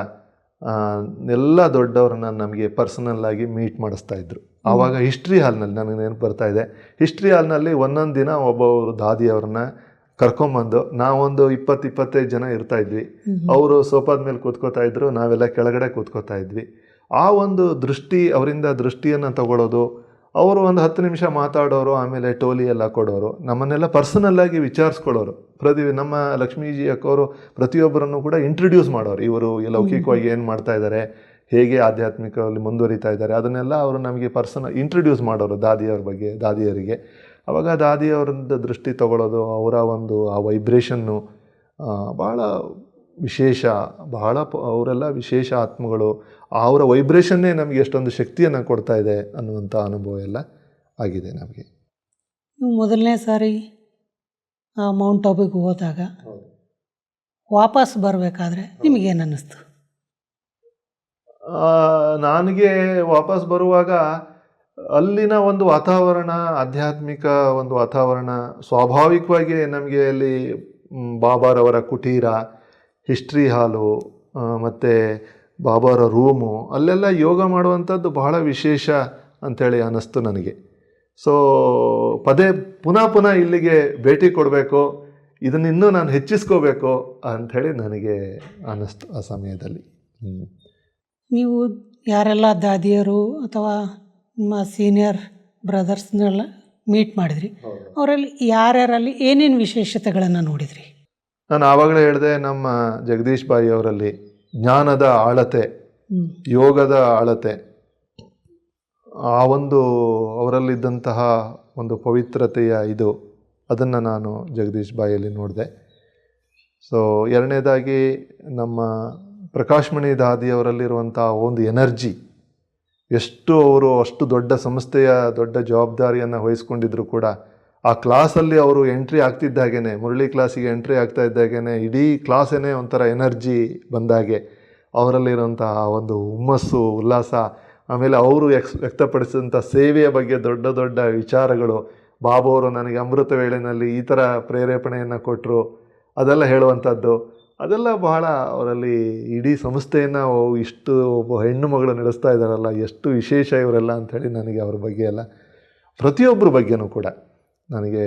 ಎಲ್ಲ ದೊಡ್ಡವ್ರನ್ನ ನಮಗೆ ಪರ್ಸನಲ್ಲಾಗಿ ಮೀಟ್ ಮಾಡಿಸ್ತಾಯಿದ್ರು. ಆವಾಗ ಹಿಸ್ಟ್ರಿ ಹಾಲ್ನಲ್ಲಿ ನನಗೆ ನೆನಪು ಬರ್ತಾ ಇದೆ, ಹಿಸ್ಟ್ರಿ ಹಾಲ್ನಲ್ಲಿ ಒಂದೊಂದು ದಿನ ಒಬ್ಬೊಬ್ಬರು ದಾದಿಯವ್ರನ್ನ ಕರ್ಕೊಂಬಂದು ನಾವೊಂದು 20-25 ಜನ ಇರ್ತಾಯಿದ್ವಿ. ಅವರು ಸೋಫಾದ ಮೇಲೆ ಕೂತ್ಕೋತಾ ಇದ್ರು, ನಾವೆಲ್ಲ ಕೆಳಗಡೆ ಕೂತ್ಕೋತಾ ಇದ್ವಿ. ಆ ಒಂದು ದೃಷ್ಟಿ, ಅವರಿಂದ ದೃಷ್ಟಿಯನ್ನು ತಗೊಳ್ಳೋದು, ಅವರು ಒಂದು 10 ನಿಮಿಷ ಮಾತಾಡೋರು, ಆಮೇಲೆ ಟೋಲಿ ಎಲ್ಲ ಕೊಡೋರು, ನಮ್ಮನ್ನೆಲ್ಲ ಪರ್ಸನಲ್ಲಾಗಿ ವಿಚಾರಿಸ್ಕೊಳ್ಳೋರು. ನಮ್ಮ ಲಕ್ಷ್ಮೀಜಿ ಅಕ್ಕವರು ಪ್ರತಿಯೊಬ್ಬರನ್ನು ಕೂಡ ಇಂಟ್ರಡ್ಯೂಸ್ ಮಾಡೋರು. ಇವರು ಲೌಕಿಕವಾಗಿ ಏನು ಮಾಡ್ತಾ ಇದ್ದಾರೆ, ಹೇಗೆ ಆಧ್ಯಾತ್ಮಿಕವಾಗಿ ಮುಂದುವರಿತಾ ಇದ್ದಾರೆ, ಅದನ್ನೆಲ್ಲ ಅವರು ನಮಗೆ ಇಂಟ್ರಡ್ಯೂಸ್ ಮಾಡೋರು ದಾದಿಯರಿಗೆ. ಆವಾಗ ದಾದಿಯವರಿಂದ ದೃಷ್ಟಿ ತಗೊಳ್ಳೋದು, ಅವರ ಒಂದು ಆ ವೈಬ್ರೇಷನ್ನು ಭಾಳ ವಿಶೇಷ. ಅವರೆಲ್ಲ ವಿಶೇಷ ಆತ್ಮಗಳು. ಅವರ ವೈಬ್ರೇಷನ್ನೇ ನಮಗೆ ಎಷ್ಟೊಂದು ಶಕ್ತಿಯನ್ನು ಕೊಡ್ತಾ ಇದೆ ಅನ್ನುವಂಥ ಅನುಭವ ಎಲ್ಲ ಆಗಿದೆ ನಮಗೆ.
ಮೊದಲನೇ ಸಾರಿ ಮೌಂಟ್ ಆಬೂಗೆ ಹೋದಾಗ ವಾಪಸ್ ಬರಬೇಕಾದ್ರೆ ನಿಮಗೇನು ಅನ್ನಿಸ್ತು?
ನನಗೆ ವಾಪಸ್ ಬರುವಾಗ ಅಲ್ಲಿನ ಒಂದು ವಾತಾವರಣ, ಆಧ್ಯಾತ್ಮಿಕ ಒಂದು ವಾತಾವರಣ ಸ್ವಾಭಾವಿಕವಾಗಿ ನಮಗೆ ಅಲ್ಲಿ ಬಾಬಾರವರ ಕುಟೀರ, ಹಿಸ್ಟ್ರಿ ಹಾಲು ಮತ್ತು ಬಾಬಾರ ರೂಮು, ಅಲ್ಲೆಲ್ಲ ಯೋಗ ಮಾಡುವಂಥದ್ದು ಬಹಳ ವಿಶೇಷ ಅಂಥೇಳಿ ಅನ್ನಿಸ್ತು ನನಗೆ. ಸೊ ಪುನಃ ಇಲ್ಲಿಗೆ ಭೇಟಿ ಕೊಡಬೇಕು, ಇದನ್ನಿನ್ನೂ ನಾನು ಹೆಚ್ಚಿಸ್ಕೋಬೇಕು ಅಂಥೇಳಿ ನನಗೆ ಅನ್ನಿಸ್ತು ಆ ಸಮಯದಲ್ಲಿ.
ನೀವು ಯಾರೆಲ್ಲ ದಾದಿಯರು ಅಥವಾ ನಿಮ್ಮ ಸೀನಿಯರ್ ಬ್ರದರ್ಸ್ನೆಲ್ಲ ಮೀಟ್ ಮಾಡಿದ್ರಿ, ಅವರಲ್ಲಿ ಯಾರ್ಯಾರಲ್ಲಿ ಏನೇನು ವಿಶೇಷತೆಗಳನ್ನು ನೋಡಿದ್ರಿ?
ನಾನು ಆವಾಗಲೇ ಹೇಳಿದೆ, ನಮ್ಮ ಜಗದೀಶ್ ಬಾಯಿ ಅವರಲ್ಲಿ ಜ್ಞಾನದ ಆಳತೆ, ಯೋಗದ ಆಳತೆ, ಆ ಒಂದು ಅವರಲ್ಲಿದ್ದಂತಹ ಒಂದು ಪವಿತ್ರತೆಯ ಅದನ್ನು ನಾನು ಜಗದೀಶ್ ಬಾಯಲ್ಲಿ ನೋಡಿದೆ. ಸೊ ಎರಡನೇದಾಗಿ ನಮ್ಮ ಪ್ರಕಾಶ್ಮಣಿ ದಾದಿಯವರಲ್ಲಿರುವಂಥ ಒಂದು ಎನರ್ಜಿ, ಎಷ್ಟು ಅವರು ಅಷ್ಟು ದೊಡ್ಡ ಸಂಸ್ಥೆಯ ದೊಡ್ಡ ಜವಾಬ್ದಾರಿಯನ್ನು ವಹಿಸ್ಕೊಂಡಿದ್ರು ಕೂಡ ಆ ಕ್ಲಾಸಲ್ಲಿ ಅವರು ಎಂಟ್ರಿ ಆಗ್ತಿದ್ದಾಗೇ, ಮುರಳಿ ಕ್ಲಾಸಿಗೆ ಎಂಟ್ರಿ ಆಗ್ತಾ ಇದ್ದಾಗೇ ಇಡೀ ಕ್ಲಾಸೇನೇ ಒಂಥರ ಎನರ್ಜಿ ಬಂದಾಗೆ, ಅವರಲ್ಲಿರುವಂತಹ ಒಂದು ಹುಮ್ಮಸ್ಸು, ಉಲ್ಲಾಸ, ಆಮೇಲೆ ಅವರು ವ್ಯಕ್ತಪಡಿಸಿದಂಥ ಸೇವೆಯ ಬಗ್ಗೆ ದೊಡ್ಡ ದೊಡ್ಡ ವಿಚಾರಗಳು, ಬಾಬು ಅವರು ನನಗೆ ಅಮೃತ ವೇಳೆಯಲ್ಲಿ ಈ ಥರ ಪ್ರೇರೇಪಣೆಯನ್ನು ಕೊಟ್ಟರು ಅದೆಲ್ಲ ಹೇಳುವಂಥದ್ದು, ಅದೆಲ್ಲ ಬಹಳ ಅವರಲ್ಲಿ ಇಡೀ ಸಂಸ್ಥೆಯನ್ನು ಇಷ್ಟು ಒಬ್ಬ ಹೆಣ್ಣು ಮಗಳು ನಡೆಸ್ತಾ ಇದ್ದಾರಲ್ಲ, ಎಷ್ಟು ವಿಶೇಷ ಇವರೆಲ್ಲ ಅಂಥೇಳಿ ನನಗೆ ಅವ್ರ ಬಗ್ಗೆ ಎಲ್ಲ ಪ್ರತಿಯೊಬ್ಬರ ಬಗ್ಗೆನೂ ಕೂಡ ನನಗೆ.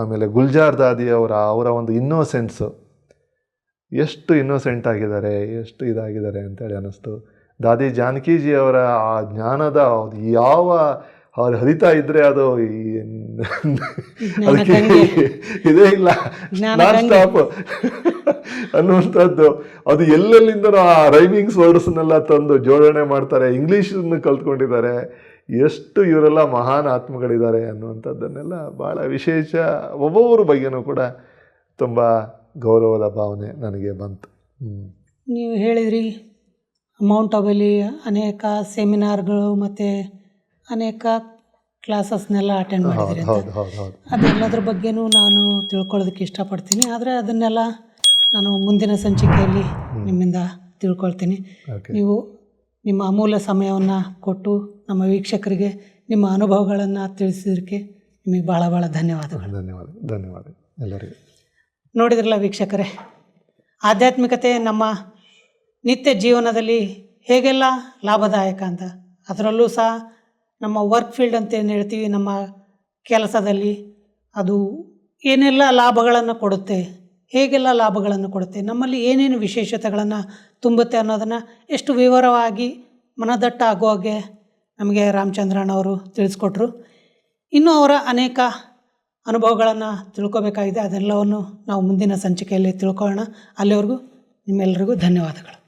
ಆಮೇಲೆ ಗುಲ್ಜಾರ್ ದಾದಿ ಅವರ ಒಂದು ಇನ್ನೋಸೆನ್ಸು, ಎಷ್ಟು ಇನ್ನೋಸೆಂಟ್ ಆಗಿದ್ದಾರೆ, ಎಷ್ಟು ಇದಾಗಿದ್ದಾರೆ ಅಂತೇಳಿ ಅನ್ನಿಸ್ತು. ದಾದಿ ಜಾನಕಿಜಿಯವರ ಆ ಜ್ಞಾನದ ಯಾವ ಅವ್ರು ಹರಿತಾ ಇದ್ದರೆ ಅದು ಅದಕ್ಕೆ ಇದೇ ಇಲ್ಲ, ನಾನ್ ಸ್ಟಾಪ್ ಅನ್ನುವಂಥದ್ದು. ಅದು ಎಲ್ಲೆಲ್ಲಿಂದನೂ ಆ ರೈಮಿಂಗ್ಸ್ ವರ್ಡ್ಸ್ನೆಲ್ಲ ತಂದು ಜೋಡಣೆ ಮಾಡ್ತಾರೆ, ಇಂಗ್ಲೀಷನ್ನು ಕಲ್ತ್ಕೊಂಡಿದ್ದಾರೆ. ಎಷ್ಟು ಇವರೆಲ್ಲ ಮಹಾನ್ ಆತ್ಮಗಳಿದ್ದಾರೆ ಅನ್ನುವಂಥದ್ದನ್ನೆಲ್ಲ ಭಾಳ ವಿಶೇಷ. ಒಬ್ಬೊಬ್ಬರ ಬಗ್ಗೆನೂ ಕೂಡ ತುಂಬ ಗೌರವದ ಭಾವನೆ ನನಗೆ ಬಂತು.
ನೀವು ಹೇಳಿದ್ರಿ ಮೌಂಟ್ ಅಬುಲಿ ಅನೇಕ ಸೆಮಿನಾರ್ಗಳು ಮತ್ತು ಅನೇಕ ಕ್ಲಾಸಸ್ನೆಲ್ಲ ಅಟೆಂಡ್ ಮಾಡಿದ್ದೀರಿ ಅಂತ. ಅದೆಲ್ಲದ್ರ ಬಗ್ಗೆನೂ ನಾನು ತಿಳ್ಕೊಳ್ಳೋದಕ್ಕೆ ಇಷ್ಟಪಡ್ತೀನಿ. ಆದರೆ ಅದನ್ನೆಲ್ಲ ನಾನು ಮುಂದಿನ ಸಂಚಿಕೆಯಲ್ಲಿ ನಿಮ್ಮಿಂದ ತಿಳ್ಕೊಳ್ತೀನಿ. ನೀವು ನಿಮ್ಮ ಅಮೂಲ್ಯ ಸಮಯವನ್ನು ಕೊಟ್ಟು ನಮ್ಮ ವೀಕ್ಷಕರಿಗೆ ನಿಮ್ಮ ಅನುಭವಗಳನ್ನು ತಿಳಿಸಿದ್ದಕ್ಕೆ ನಿಮಗೆ ಭಾಳ ಭಾಳ ಧನ್ಯವಾದಗಳು.
ಧನ್ಯವಾದ ಎಲ್ಲರಿಗೂ.
ನೋಡಿದ್ರಲ್ಲ ವೀಕ್ಷಕರೇ, ಆಧ್ಯಾತ್ಮಿಕತೆ ನಮ್ಮ ನಿತ್ಯ ಜೀವನದಲ್ಲಿ ಹೇಗೆಲ್ಲ ಲಾಭದಾಯಕ ಅಂತ, ಅದರಲ್ಲೂ ಸಹ ನಮ್ಮ ವರ್ಕ್ ಫೀಲ್ಡ್ ಅಂತ ಏನು ಹೇಳ್ತೀವಿ, ನಮ್ಮ ಕೆಲಸದಲ್ಲಿ ಅದು ಏನೆಲ್ಲ ಲಾಭಗಳನ್ನು ಕೊಡುತ್ತೆ, ಹೇಗೆಲ್ಲ ಲಾಭಗಳನ್ನು ಕೊಡುತ್ತೆ, ನಮ್ಮಲ್ಲಿ ಏನೇನು ವಿಶೇಷತೆಗಳನ್ನು ತುಂಬುತ್ತೆ ಅನ್ನೋದನ್ನು ಎಷ್ಟು ವಿವರವಾಗಿ ಮನದಟ್ಟ ಆಗೋ ಹಾಗೆ ನಮಗೆ ರಾಮಚಂದ್ರಣ್ಣವರು ತಿಳಿಸ್ಕೊಟ್ರು. ಇನ್ನೂ ಅವರ ಅನೇಕ ಅನುಭವಗಳನ್ನು ತಿಳ್ಕೊಬೇಕಾಗಿದೆ. ಅದೆಲ್ಲವನ್ನು ನಾವು ಮುಂದಿನ ಸಂಚಿಕೆಯಲ್ಲಿ ತಿಳ್ಕೊಳ್ಳೋಣ. ಅಲ್ಲಿವರೆಗೂ ನಿಮ್ಮೆಲ್ಲರಿಗೂ ಧನ್ಯವಾದಗಳು.